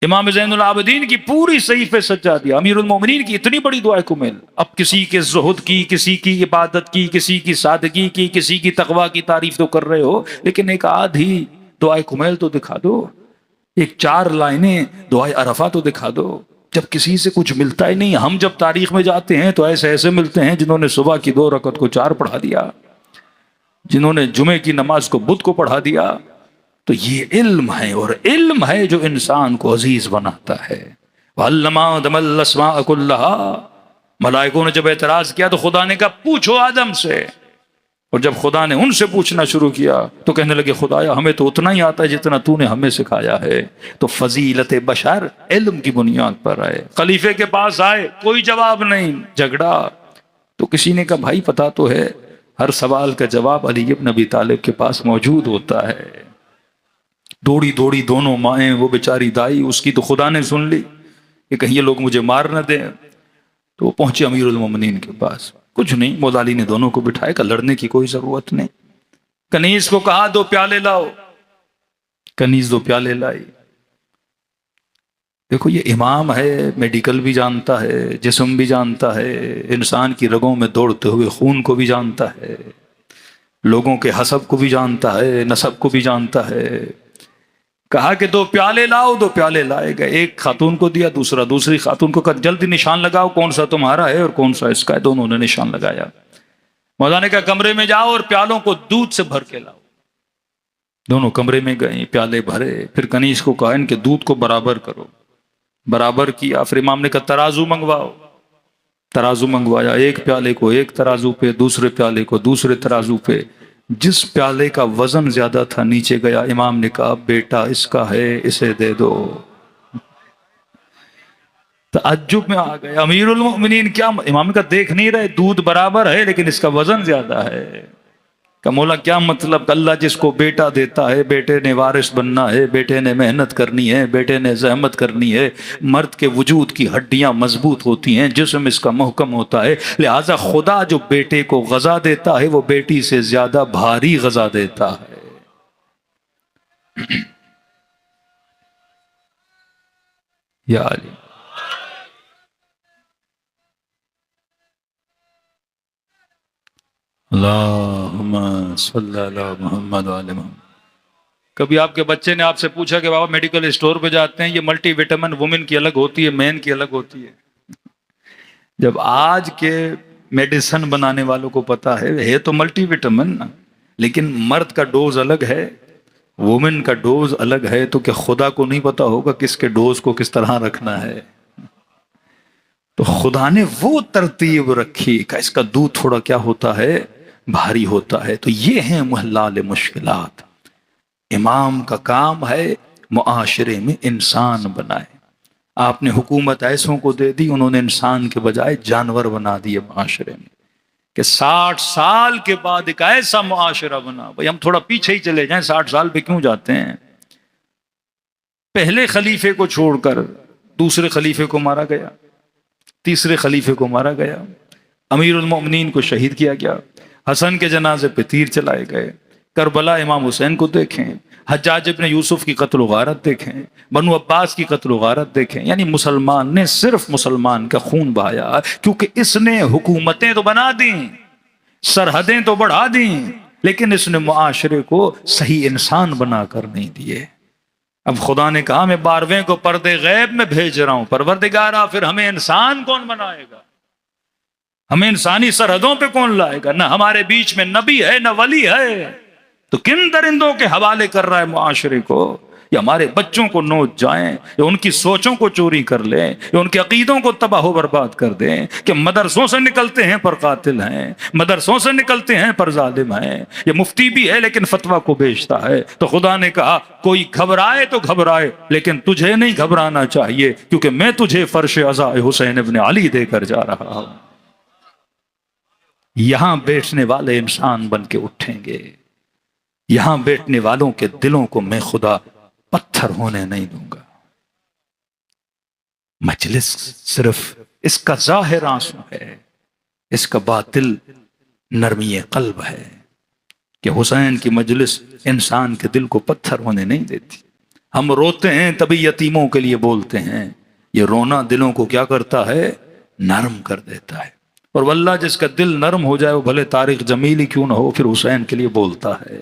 Speaker 2: امام زین العابدین کی پوری صحیفے سجا دیا. امیر المومنین کی اتنی بڑی دعائے کمل. اب کسی کے زہد کی، کسی کی عبادت کی، کسی کی سادگی کی، کسی کی تقوی کی تعریف تو کر رہے ہو، لیکن ایک آدھی دعائے کمل تو دکھا دو، ایک 4 لائنیں دعائے عرفہ تو دکھا دو. جب کسی سے کچھ ملتا ہی نہیں. ہم جب تاریخ میں جاتے ہیں تو ایسے ایسے ملتے ہیں جنہوں نے صبح کی 2 رکعت کو 4 پڑھا دیا، جنہوں نے جمعے کی نماز کو بدھ کو پڑھا دیا. تو یہ علم ہے، اور علم ہے جو انسان کو عزیز بناتا ہے. وَعَلَّمَ آدَمَ الْأَسْمَاءَ كُلَّهَا. ملائکوں نے جب اعتراض کیا تو خدا نے کہا پوچھو آدم سے. اور جب خدا نے ان سے پوچھنا شروع کیا تو کہنے لگے خدایا ہمیں تو اتنا ہی آتا ہے جتنا تو نے ہمیں سکھایا ہے۔ تو فضیلت بشر علم کی بنیاد پر آئے، خلیفے کے پاس آئے، کوئی جواب نہیں، جھگڑا۔ تو کسی نے کہا بھائی پتا تو ہے ہر سوال کا جواب علی ابن ابی طالب کے پاس موجود ہوتا ہے۔ دوڑی دوڑی دونوں مائیں، وہ بیچاری دائی، اس کی تو خدا نے سن لی کہ کہیں یہ لوگ مجھے مار نہ دیں۔ تو وہ پہنچے امیر المومنین کے پاس، کچھ نہیں، مولا علی نے دونوں کو بٹھائے، کہ لڑنے کی کوئی ضرورت نہیں۔ کنیز کو کہا 2 پیالے لاؤ، کنیز 2 پیالے لائی۔ دیکھو یہ امام ہے، میڈیکل بھی جانتا ہے، جسم بھی جانتا ہے، انسان کی رگوں میں دوڑتے ہوئے خون کو بھی جانتا ہے، لوگوں کے حسب کو بھی جانتا ہے، نسب کو بھی جانتا ہے۔ کہا کہ 2 پیالے لاؤ، 2 پیالے لائے گئے، ایک خاتون کو دیا، دوسری خاتون کو کہا جلدی نشان لگاؤ کون سا تمہارا ہے اور کون سا اس کا ہے۔ دونوں نے نشان لگایا۔ مولا نے کہا کمرے میں جاؤ اور پیالوں کو دودھ سے بھر کے لاؤ۔ دونوں کمرے میں گئے، پیالے بھرے، پھر کنیز کو کہا ان کے دودھ کو برابر کرو، برابر کیا۔ پھر امام نے کہا ترازو منگواؤ، ترازو منگوایا، ایک پیالے کو ایک ترازو پہ، دوسرے پیالے کو دوسرے ترازو پہ۔ جس پیالے کا وزن زیادہ تھا نیچے گیا۔ امام نے کہا بیٹا اس کا ہے، اسے دے دو۔ تعجب میں آ گئے امیر المؤمنین، کیا؟ امام نے کہا دیکھ نہیں رہے دودھ برابر ہے لیکن اس کا وزن زیادہ ہے۔ کہ مولا کیا مطلب؟ اللہ جس کو بیٹا دیتا ہے، بیٹے نے وارث بننا ہے، بیٹے نے محنت کرنی ہے، بیٹے نے زحمت کرنی ہے، مرد کے وجود کی ہڈیاں مضبوط ہوتی ہیں، جسم اس کا محکم ہوتا ہے، لہذا خدا جو بیٹے کو غذا دیتا ہے وہ بیٹی سے زیادہ بھاری غذا دیتا ہے۔ یا علی اللہم صلی علی محمد وعلی محمد۔ کبھی آپ کے بچے نے آپ سے پوچھا کہ بابا میڈیکل اسٹور پہ جاتے ہیں، یہ ملٹی وٹامن وومن کی الگ ہوتی ہے، مین کی الگ ہوتی ہے؟ جب آج کے میڈیسن بنانے والوں کو پتا ہے تو ملٹی وٹامن، لیکن مرد کا ڈوز الگ ہے، وومن کا ڈوز الگ ہے، تو کہ خدا کو نہیں پتا ہوگا کس کے ڈوز کو کس طرح رکھنا ہے؟ تو خدا نے وہ ترتیب رکھی کہ اس کا دودھ تھوڑا کیا ہوتا ہے، بھاری ہوتا ہے۔ تو یہ ہیں محلال مشکلات۔ امام کا کام ہے معاشرے میں انسان بنائے۔ آپ نے حکومت ایسوں کو دے دی، انہوں نے انسان کے بجائے جانور بنا دیے معاشرے میں، کہ 60 سال کے بعد ایک ایسا معاشرہ بنا۔ بھئی ہم تھوڑا پیچھے ہی چلے جائیں، 60 سال پہ کیوں جاتے ہیں؟ پہلے خلیفے کو چھوڑ کر دوسرے خلیفے کو مارا گیا، تیسرے خلیفے کو مارا گیا، امیر المؤمنین کو شہید کیا گیا، حسن کے جنازے پہ تیر چلائے گئے، کربلا امام حسین کو دیکھیں، حجاج ابن یوسف کی قتل و غارت دیکھیں، بنو عباس کی قتل و غارت دیکھیں۔ یعنی مسلمان نے صرف مسلمان کا خون بہایا، کیونکہ اس نے حکومتیں تو بنا دیں، سرحدیں تو بڑھا دیں، لیکن اس نے معاشرے کو صحیح انسان بنا کر نہیں دیے۔ اب خدا نے کہا میں 12ویں کو پردے غیب میں بھیج رہا ہوں، پروردگارا پھر ہمیں انسان کون بنائے گا؟ ہمیں انسانی سرحدوں پہ کون لائے گا؟ نہ ہمارے بیچ میں نبی ہے نہ ولی ہے، تو کن درندوں کے حوالے کر رہا ہے معاشرے کو؟ یا ہمارے بچوں کو نوچ جائیں، یا ان کی سوچوں کو چوری کر لیں، یا ان کے عقیدوں کو تباہ و برباد کر دیں، کہ مدرسوں سے نکلتے ہیں پر قاتل ہیں، مدرسوں سے نکلتے ہیں پر ظالم ہیں، یہ مفتی بھی ہے لیکن فتویٰ کو بیچتا ہے۔ تو خدا نے کہا کوئی گھبرائے تو گھبرائے، لیکن تجھے نہیں گھبرانا چاہیے، کیونکہ میں تجھے فرش عزا حسین ابن علی دے کر جا رہا ہوں۔ یہاں بیٹھنے والے انسان بن کے اٹھیں گے، یہاں بیٹھنے والوں کے دلوں کو میں خدا پتھر ہونے نہیں دوں گا۔ مجلس صرف اس کا ظاہر آنسو ہے، اس کا باطل نرمی قلب ہے، کہ حسین کی مجلس انسان کے دل کو پتھر ہونے نہیں دیتی۔ ہم روتے ہیں تبھی یتیموں کے لیے بولتے ہیں، یہ رونا دلوں کو کیا کرتا ہے؟ نرم کر دیتا ہے۔ اور واللہ جس کا دل نرم ہو جائے وہ بھلے طارق جمیل ہی کیوں نہ ہو، پھر حسین کے لیے بولتا ہے۔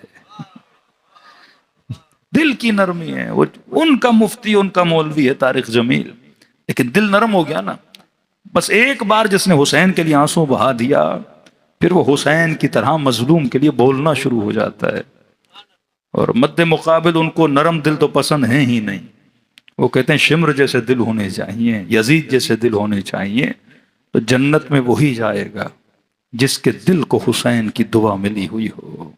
Speaker 2: دل کی نرمی ہے، وہ ان کا مفتی ان کا مولوی ہے طارق جمیل، لیکن دل نرم ہو گیا نا۔ بس ایک بار جس نے حسین کے لیے آنسو بہا دیا، پھر وہ حسین کی طرح مظلوم کے لیے بولنا شروع ہو جاتا ہے۔ اور مد مقابل ان کو نرم دل تو پسند ہیں ہی نہیں، وہ کہتے ہیں شمر جیسے دل ہونے چاہیے، یزید جیسے دل ہونے چاہیے، تو جنت میں وہی جائے گا جس کے دل کو حسین کی دعا ملی ہوئی ہو،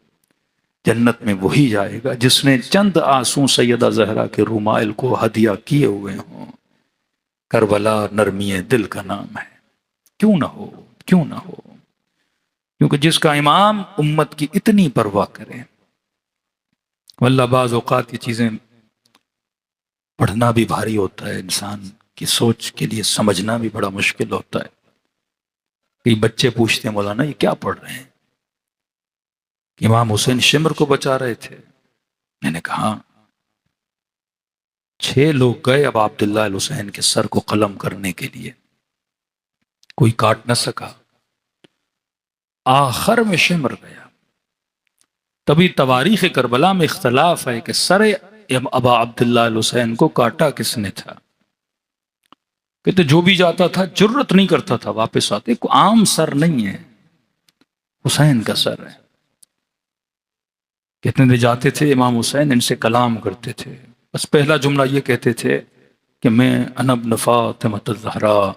Speaker 2: جنت میں وہی جائے گا جس نے چند آنسو سیدہ زہرا کے رومائل کو ہدیہ کیے ہوئے ہوں۔ کربلا نرمی دل کا نام ہے، کیوں نہ ہو، کیوں نہ ہو، کیونکہ جس کا امام امت کی اتنی پرواہ کرے۔ واللہ بعض اوقات یہ چیزیں پڑھنا بھی بھاری ہوتا ہے، انسان کی سوچ کے لیے سمجھنا بھی بڑا مشکل ہوتا ہے۔ کئی بچے پوچھتے ہیں مولانا یہ کیا پڑھ رہے ہیں؟ کہ امام حسین شمر کو بچا رہے تھے۔ میں نے کہا 6 لوگ گئے اب عبداللہ الحسین کے سر کو قلم کرنے کے لیے، کوئی کاٹ نہ سکا، آخر میں شمر گیا۔ تبھی تواریخ کربلا میں اختلاف ہے کہ سر ابا عبداللہ الحسین کو کاٹا کس نے تھا۔ کہتے جو بھی جاتا تھا جرت نہیں کرتا تھا واپس آتے، کوئی عام سر نہیں ہے، حسین کا سر ہے۔ کتنے دے جاتے تھے امام حسین ان سے کلام کرتے تھے، بس پہلا جملہ یہ کہتے تھے کہ میں انا ابن فاطمہ الزہرا،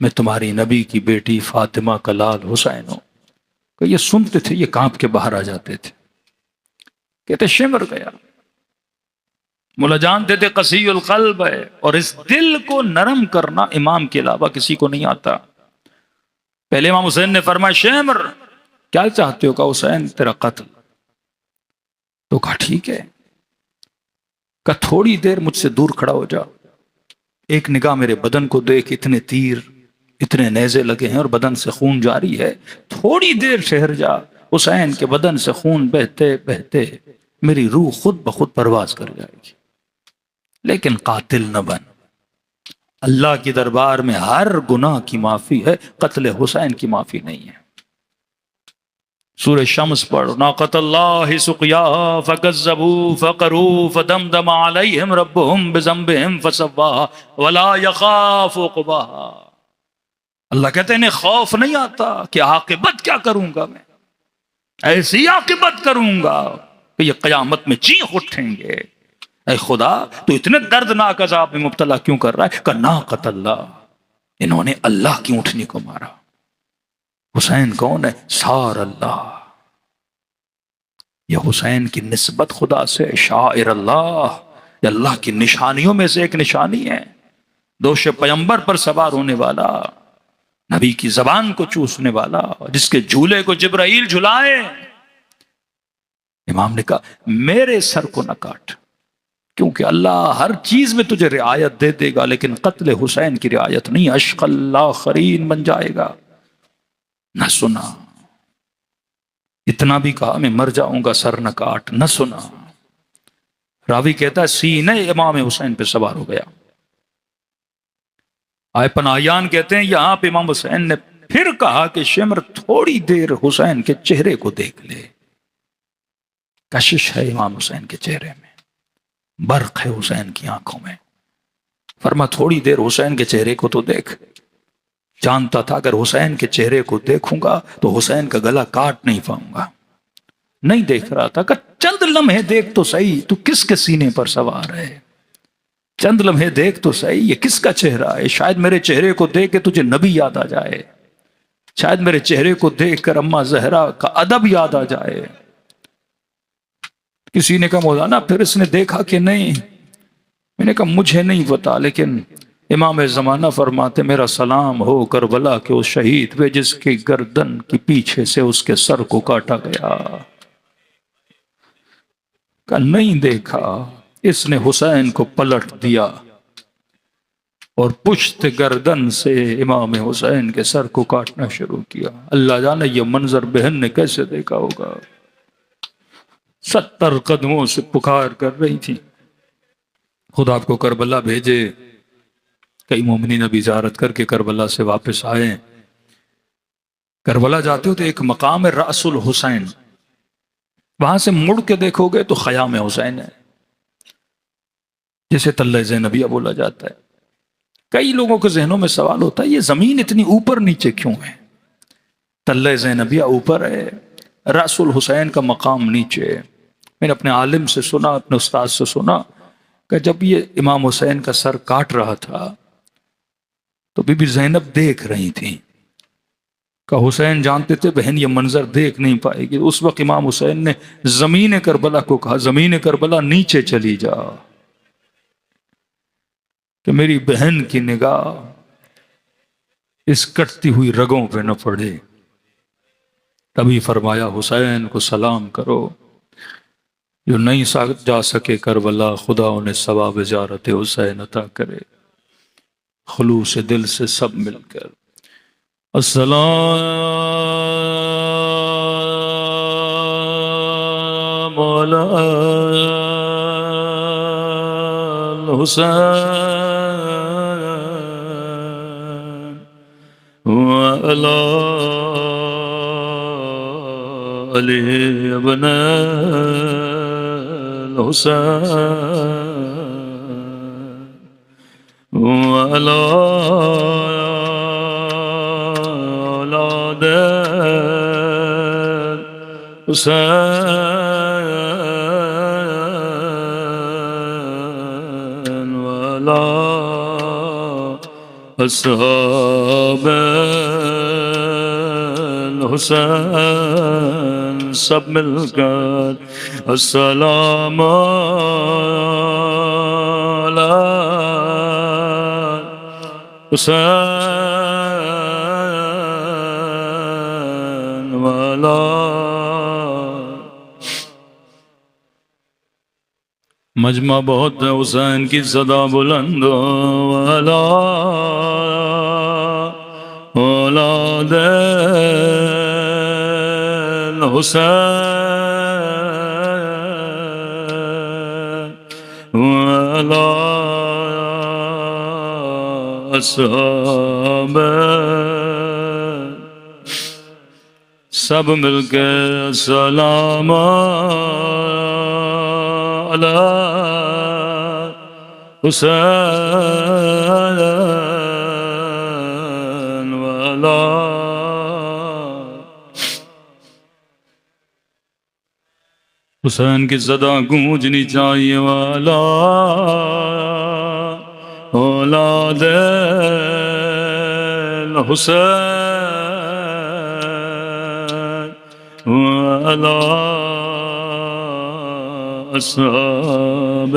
Speaker 2: میں تمہاری نبی کی بیٹی فاطمہ کا لال حسین ہوں۔ کہ یہ سنتے تھے یہ کانپ کے باہر آ جاتے تھے۔ کہتے شمر گیا، مولا جانتے تھے قسی القلب ہے، اور اس دل کو نرم کرنا امام کے علاوہ کسی کو نہیں آتا۔ پہلے امام حسین نے فرمایا شمر کیا چاہتے ہو؟ کہا حسین تیرا قتل۔ تو کہا ٹھیک ہے، کہ تھوڑی دیر مجھ سے دور کھڑا ہو جا، ایک نگاہ میرے بدن کو دیکھ، اتنے تیر اتنے نیزے لگے ہیں اور بدن سے خون جاری ہے، تھوڑی دیر ٹھہر جا۔ حسین کے بدن سے خون بہتے بہتے میری روح خود بخود پرواز کر جائے گی، لیکن قاتل نہ بن۔ اللہ کی دربار میں ہر گناہ کی معافی ہے، قتل حسین کی معافی نہیں ہے۔ سورہ شمس پڑھ، ناقۃ اللہ سقیا فکذبوا فقروا فدمدم علیہم ربہم بذنبہم فسواها ولا یخاف عقباها۔ اللہ کہتے ہیں انہیں خوف نہیں آتا کہ عاقبت کیا کروں گا، میں ایسی عاقبت کروں گا کہ یہ قیامت میں چیخ اٹھیں گے، اے خدا تو اتنے دردناک عذاب میں مبتلا کیوں کر رہا ہے؟ کہ ناقۃ اللہ، انہوں نے اللہ کی اونٹنی کو مارا۔ حسین کون ہے؟ سار اللہ، یہ حسین کی نسبت خدا سے، شاعر اللہ، یہ اللہ کی نشانیوں میں سے ایک نشانی ہے۔ دوش پیمبر پر سوار ہونے والا، نبی کی زبان کو چوسنے والا، جس کے جھولے کو جبرائیل جھلائے۔ امام نے کہا میرے سر کو نہ کاٹ، کیونکہ اللہ ہر چیز میں تجھے رعایت دے دے گا، لیکن قتل حسین کی رعایت نہیں، اشق اللہ خرین بن جائے گا۔ نہ سنا، اتنا بھی کہا میں مر جاؤں گا سر نہ کاٹ، نہ سنا۔ راوی کہتا ہے سینے امام حسین پہ سوار ہو گیا۔ آئے پناہیان کہتے ہیں یہاں پہ امام حسین نے پھر کہا کہ شمر تھوڑی دیر حسین کے چہرے کو دیکھ لے۔ کشش ہے امام حسین کے چہرے میں، برق ہے حسین کی آنکھوں میں۔ فرما تھوڑی دیر حسین کے چہرے کو تو دیکھ۔ جانتا تھا اگر حسین کے چہرے کو دیکھوں گا تو حسین کا گلا کاٹ نہیں پاؤں گا، نہیں دیکھ رہا تھا کہ چند لمحے دیکھ تو صحیح تو کس کے سینے پر سوار ہے، چند لمحے دیکھ تو صحیح یہ کس کا چہرہ ہے۔ شاید میرے چہرے کو دیکھ کے تجھے نبی یاد آ جائے، شاید میرے چہرے کو دیکھ کر اماں زہرا کا ادب یاد آ جائے۔ کسی نے کہا مولانا پھر اس نے دیکھا کہ نہیں؟ میں نے کہا مجھے نہیں پتا، لیکن امام زمانہ فرماتے میرا سلام ہو کربلا کے اس شہید پہ جس کی گردن کی پیچھے سے اس کے سر کو کاٹا گیا۔ کہ نہیں دیکھا، اس نے حسین کو پلٹ دیا اور پشت گردن سے امام حسین کے سر کو کاٹنا شروع کیا۔ اللہ جانے یہ منظر بہن نے کیسے دیکھا ہوگا، 70 قدموں سے پکار کر رہی تھی خدا آپ کو کربلا بھیجے۔ کئی مومنین ابھی زیارت کر کے کربلا سے واپس آئے۔ کربلا جاتے ہو تو ایک مقام ہے رأس الحسین، وہاں سے مڑ کے دیکھو گے تو خیام حسین ہے، جسے تلہ زینبیہ بولا جاتا ہے۔ کئی لوگوں کے ذہنوں میں سوال ہوتا ہے یہ زمین اتنی اوپر نیچے کیوں ہے؟ تلہ زینبیہ اوپر ہے، رأس الحسین کا مقام نیچے۔ میں نے اپنے عالم سے سنا، اپنے استاد سے سنا کہ جب یہ امام حسین کا سر کاٹ رہا تھا تو بی بی زینب دیکھ رہی تھیں کہ حسین جانتے تھے بہن یہ منظر دیکھ نہیں پائے گی. اس وقت امام حسین نے زمین کربلا کو کہا زمین کربلا نیچے چلی جا کہ میری بہن کی نگاہ اس کٹتی ہوئی رگوں پہ نہ پڑے. تبھی فرمایا حسین کو سلام کرو، جو نہیں جا سکے کربلا خدا انہیں ثواب زیارت حسین عطا کرے. خلوص دل سے سب مل کر السلام علی الحسین وعلی علی ابن الحسین وعلی اولاد الحسین وعلی اصحاب الحسین. سب مل کر السلام علی حسین والا. مجمع بہت ہے، حسین کی صدا بلند والا اولاد الحسین والا اصحاب. سب مل کے السلام علی حسین والا. حسین کی صدا گونجنی چاہیے والا اولاد الحسین والا اصحاب.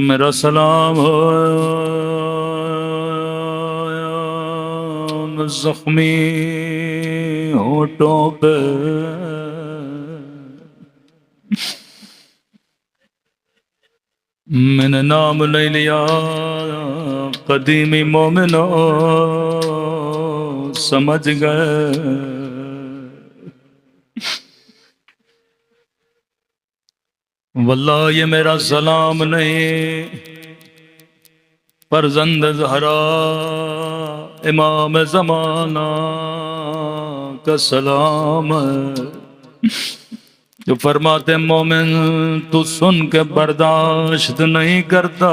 Speaker 2: میرا سلام ہو زخمی ہونٹوں پہ، میں نے نام نہیں لیا قدیمی مومنوں سمجھ گئے. واللہ یہ میرا سلام نہیں، فرزند زہرا امام زمانہ کا سلام ہے، جو فرماتے مومن تو سن کے برداشت نہیں کرتا،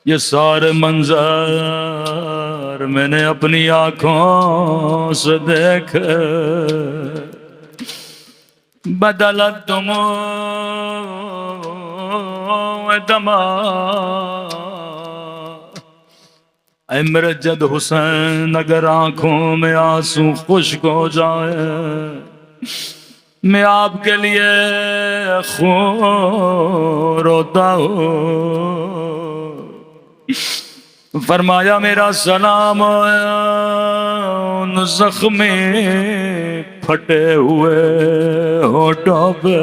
Speaker 2: یہ سارے منظر میں نے اپنی آنکھوں سے دیکھے. بدلت دموع دما اے میرے جد حسین، اگر آنکھوں میں آنسو خشک ہو جائے میں آپ کے لیے خون روتا ہوں. فرمایا میرا سلام ان زخمی پھٹے ہوئے ہونٹوں پہ،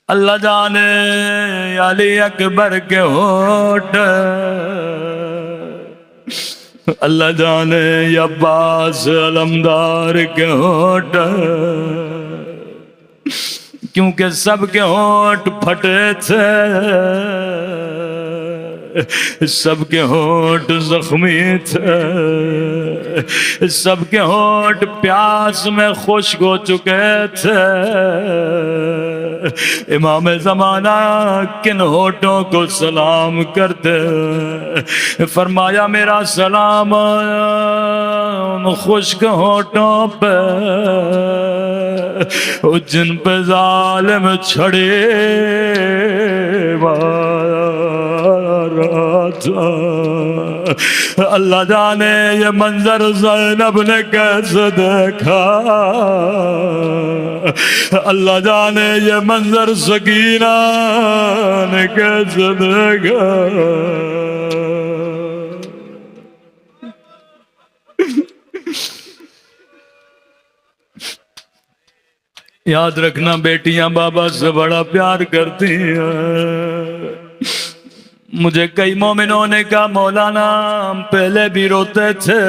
Speaker 2: اللہ جانے علی اکبر کے ہونٹ، اللہ جانے عباس علمدار کے ہونٹ، کیونکہ سب کے ہونٹ پھٹے تھے، سب کے ہونٹ زخمی تھے، سب کے ہونٹ پیاس میں خشک ہو چکے تھے. امام زمانہ کن ہونٹوں کو سلام کرتے، فرمایا میرا سلام ان خشک ہونٹوں پہ جن پہ ظالم چھڑے رہا تھا. اللہ جانے یہ منظر زینب نے کیسے دیکھا، اللہ جانے یہ منظر سکینہ نے کیسے دیکھا. یاد رکھنا بیٹیاں بابا سے بڑا پیار کرتی ہیں. مجھے کئی مومنوں نے کہا مولانا ہم پہلے بھی روتے تھے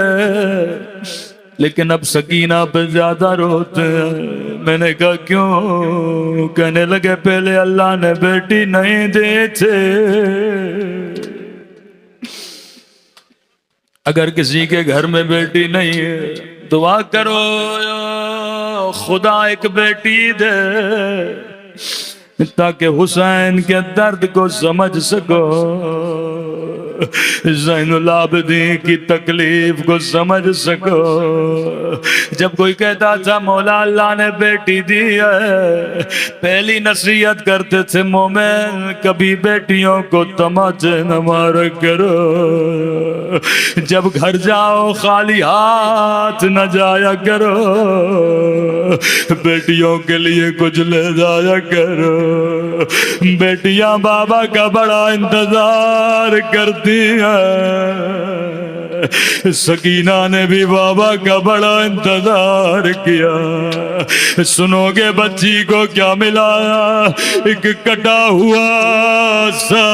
Speaker 2: لیکن اب سکینہ پہ زیادہ روتے ہیں. میں نے کہا کیوں؟ کہنے لگے پہلے اللہ نے بیٹی نہیں دی تھے. اگر کسی کے گھر میں بیٹی نہیں ہے دعا کرو خدا ایک بیٹی دے تاکہ حسین کے درد کو سمجھ سکو، زین العابدین کی تکلیف کو سمجھ سکو. جب کوئی کہتا تھا مولا اللہ نے بیٹی دی ہے، پہلی نصیحت کرتے تھے مومن کبھی بیٹیوں کو تماچے نہ مارا کرو، جب گھر جاؤ خالی ہاتھ نہ جایا کرو، بیٹیوں کے لیے کچھ لے جایا کرو. بیٹیاں بابا کا بڑا انتظار کرتی ہیں. سکینہ نے بھی بابا کا بڑا انتظار کیا. سنو گے بچی کو کیا ملا؟ ایک کٹا ہوا سا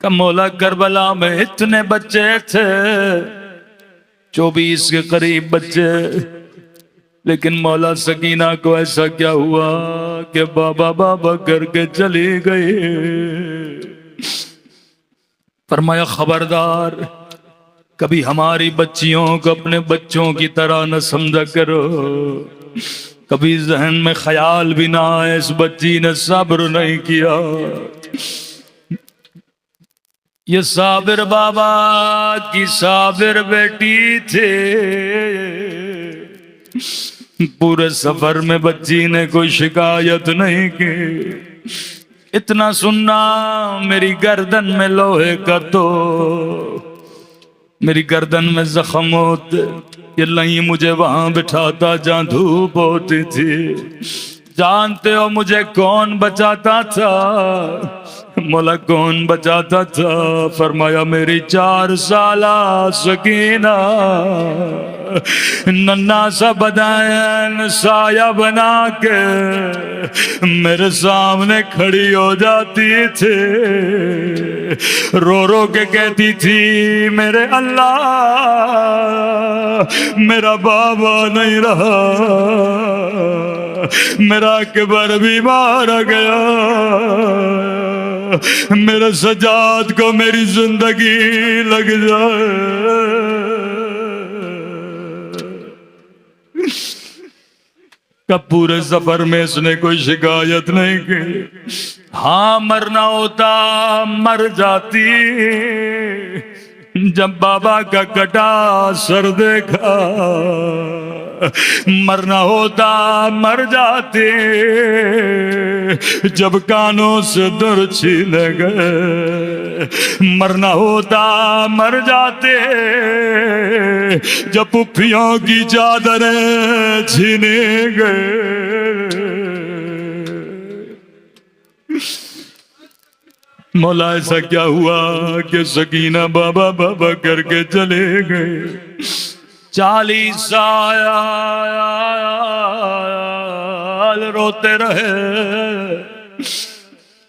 Speaker 2: کہ مولا کربلا میں اتنے بچے تھے 24 کے قریب بچے، لیکن مولا سکینہ کو ایسا کیا ہوا کہ بابا بابا کر کے چلی گئی. فرمایا خبردار کبھی ہماری بچیوں کو اپنے بچوں کی طرح نہ سمجھا کرو، کبھی ذہن میں خیال بھی نہ آئے اس بچی نے صبر نہیں کیا. یہ صابر بابا کی صابر بیٹی تھے. پورے سفر میں بچی نے کوئی شکایت نہیں کی. اتنا سننا میری گردن میں لوہے کا تو میری گردن میں زخم ہوتے، یہ لئی مجھے وہاں بٹھاتا جہاں دھوپ ہوتی تھی. جانتے ہو مجھے کون بچاتا تھا؟ مولا کون بچاتا تھا؟ فرمایا میری 4 سالہ سکینہ ننا سا بدائن سایہ بنا کے میرے سامنے کھڑی ہو جاتی تھی، رو رو کے کہتی تھی میرے اللہ میرا بابا نہیں رہا، میرا اکبر بھی مارا گیا، میرے سجاد کو میری زندگی لگ جائے. کب پورے سفر میں اس نے کوئی شکایت نہیں کی. ہاں مرنا ہوتا مر جاتی، جب بابا کا کٹا سر دیکھا. مرنا ہوتا مر جاتے جب کانوں سے در چھینے گئے. مرنا ہوتا مر جاتے جب پھپھیوں کی چادریں چھینے گئے. مولا ایسا کیا ہوا کہ سکینہ بابا بابا کر کے چلے گئے. 40 سال روتے رہے.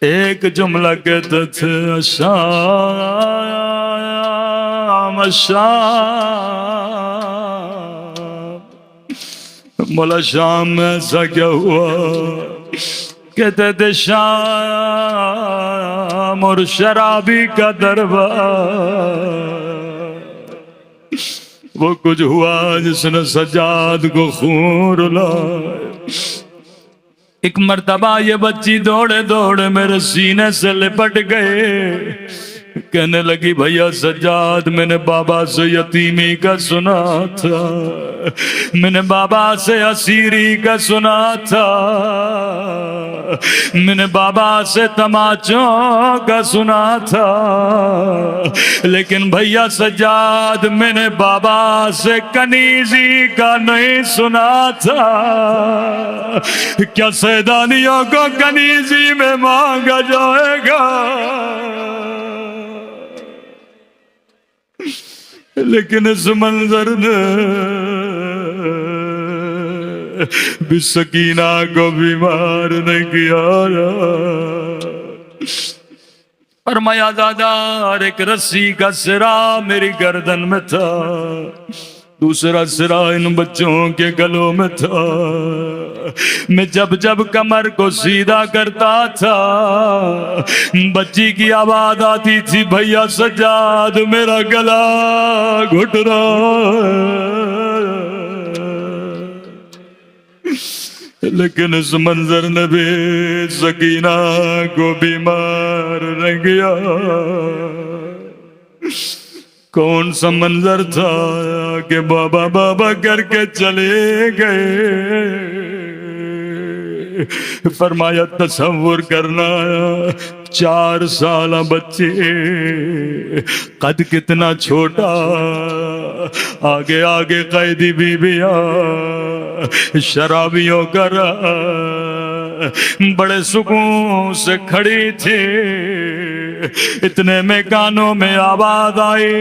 Speaker 2: ایک جملہ کہتے تھے شام شام. مولا شام میں ایسا کیا ہوا؟ کہتے تھے شام اور شرابی کا دربار. وہ کچھ ہوا جس نے سجاد کو خون رلائے. ایک مرتبہ یہ بچی دوڑے دوڑے میرے سینے سے لپٹ گئے. کہنے لگی بھیا سجاد میں نے بابا سے یتیمی کا سنا تھا، میں نے بابا سے اسیری کا سنا تھا، میں نے بابا سے تماچوں کا سنا تھا، لیکن بھیا سجاد میں نے بابا سے کنیزی کا نہیں سنا تھا۔ کیا سیدانیوں کو کنیزی میں مانگا جائے گا؟ لیکن اس منظر نے بھی سکینہ کو بیمار نہیں کیا۔ فرمایا دادا اور ایک رسی کا سرا میری گردن میں تھا، دوسرا سرا ان بچوں کے گلوں میں تھا، میں جب جب کمر کو سیدھا کرتا تھا بچی کی آواز آتی تھی بھیا سجاد میرا گلا گھٹ رہا ہے۔ لیکن اس منظر نے بھی سکینہ کو بیمار رہ گیا۔ کون سا منظر تھا کہ بابا بابا کر کے چلے گئے۔ فرمایا تصور کرنا 4 سالہ بچے، قد کتنا چھوٹا، آگے آگے قیدی بیویاں، شرابیوں کا راہ، بڑے سکون سے کھڑی تھی۔ اتنے میں کانوں میں آواز آئی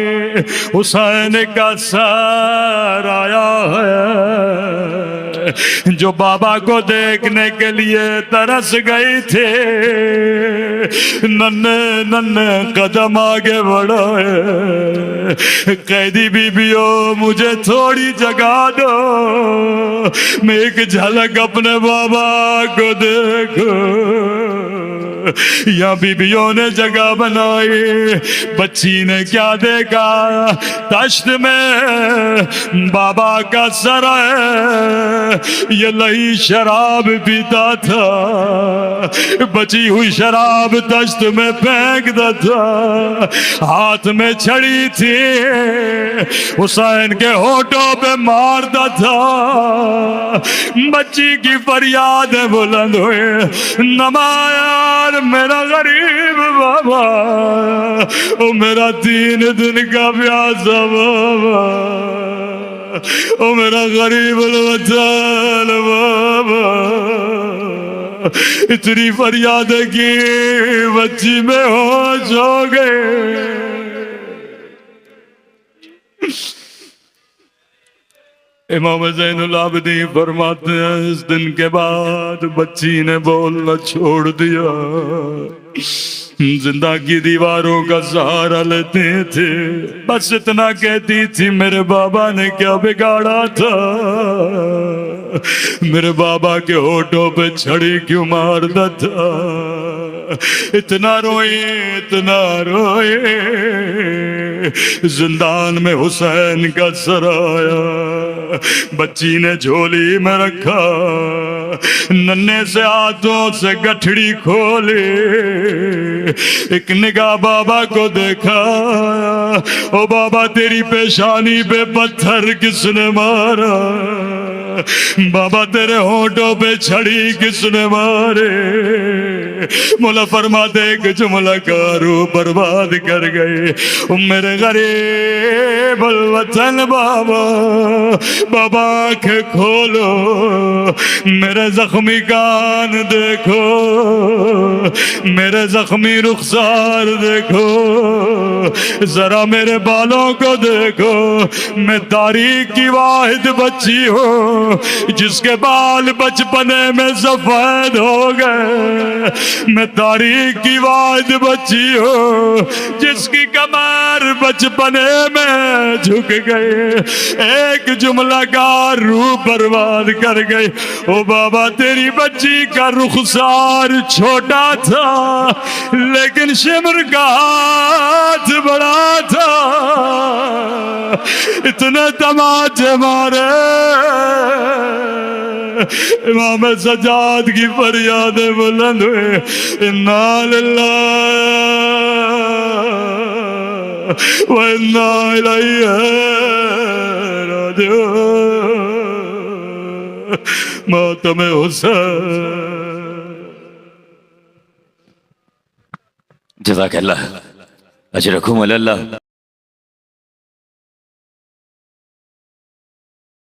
Speaker 2: حسین کا سر آیا ہے۔ جو بابا کو دیکھنے کے لیے ترس گئی تھے ننھے ننھے قدم آگے بڑھائے۔ قیدی بیویوں مجھے تھوڑی جگہ دو، میں ایک جھلک اپنے بابا کو دیکھوں۔ یا بیویوں نے جگہ بنائی، بچی نے کیا دیکھا؟ تشت میں بابا کا سر ہے، یہ لئی شراب پیتا تھا، بچی ہوئی شراب تشت میں پھینکتا تھا، ہاتھ میں چھڑی تھی، حسین کے ہونٹوں پہ مارتا تھا۔ بچی کی فریادیں بلند ہوئے، نمایاں میرا غریب بابا، او میرا 3 دن کا پیاسا بابا، او میرا غریب الوطن بابا۔ اتنی فریادیں کی بچی میں ہوش ہو گئے۔ امام زین العابدین فرماتے ہیں اس دن کے بعد بچی نے بولنا چھوڑ دیا، زندہ کی دیواروں کا سہارا لیتے تھے، بس اتنا کہتی تھی میرے بابا نے کیا بگاڑا تھا، میرے بابا کے ہونٹوں پہ چھڑی کیوں مارتا تھا۔ اتنا روئے اتنا روئے، زندان میں حسین کا سر آیا، بچی نے جھولی میں رکھا، ننھے سے ہاتھوں سے گٹھڑی کھولی، ایک نگاہ بابا کو دیکھا، او بابا تیری پیشانی پہ پتھر کس نے مارا؟ بابا تیرے ہونٹوں پہ چھڑی کس نے مارے؟ مولا فرماتے کہ جملہ کا روح برباد کر گئے۔ میرے غریب الوطن بابا، بابا آنکھیں کھولو، میرے زخمی کان دیکھو، میرے زخمی رخسار دیکھو، ذرا میرے بالوں کو دیکھو، میں تاریخ کی واحد بچی ہوں جس کے بال بچپنے میں سفید ہو گئے، میں تاریخ کی واحد بچی ہوں جس کی کمر بچپنے میں جھک گئے، ایک جملہ کا روح برباد کر گئی۔ او بابا تیری بچی کا رخسار چھوٹا تھا لیکن شمر کا ہاتھ بڑا تھا، اتنے تماچے مارے، امام سجاد کی فریادیں بلند ہوئے، انا للہ وإنا إليه راجعون ماتم حسین.
Speaker 3: جزاک اللہ، اجرکم اللہ.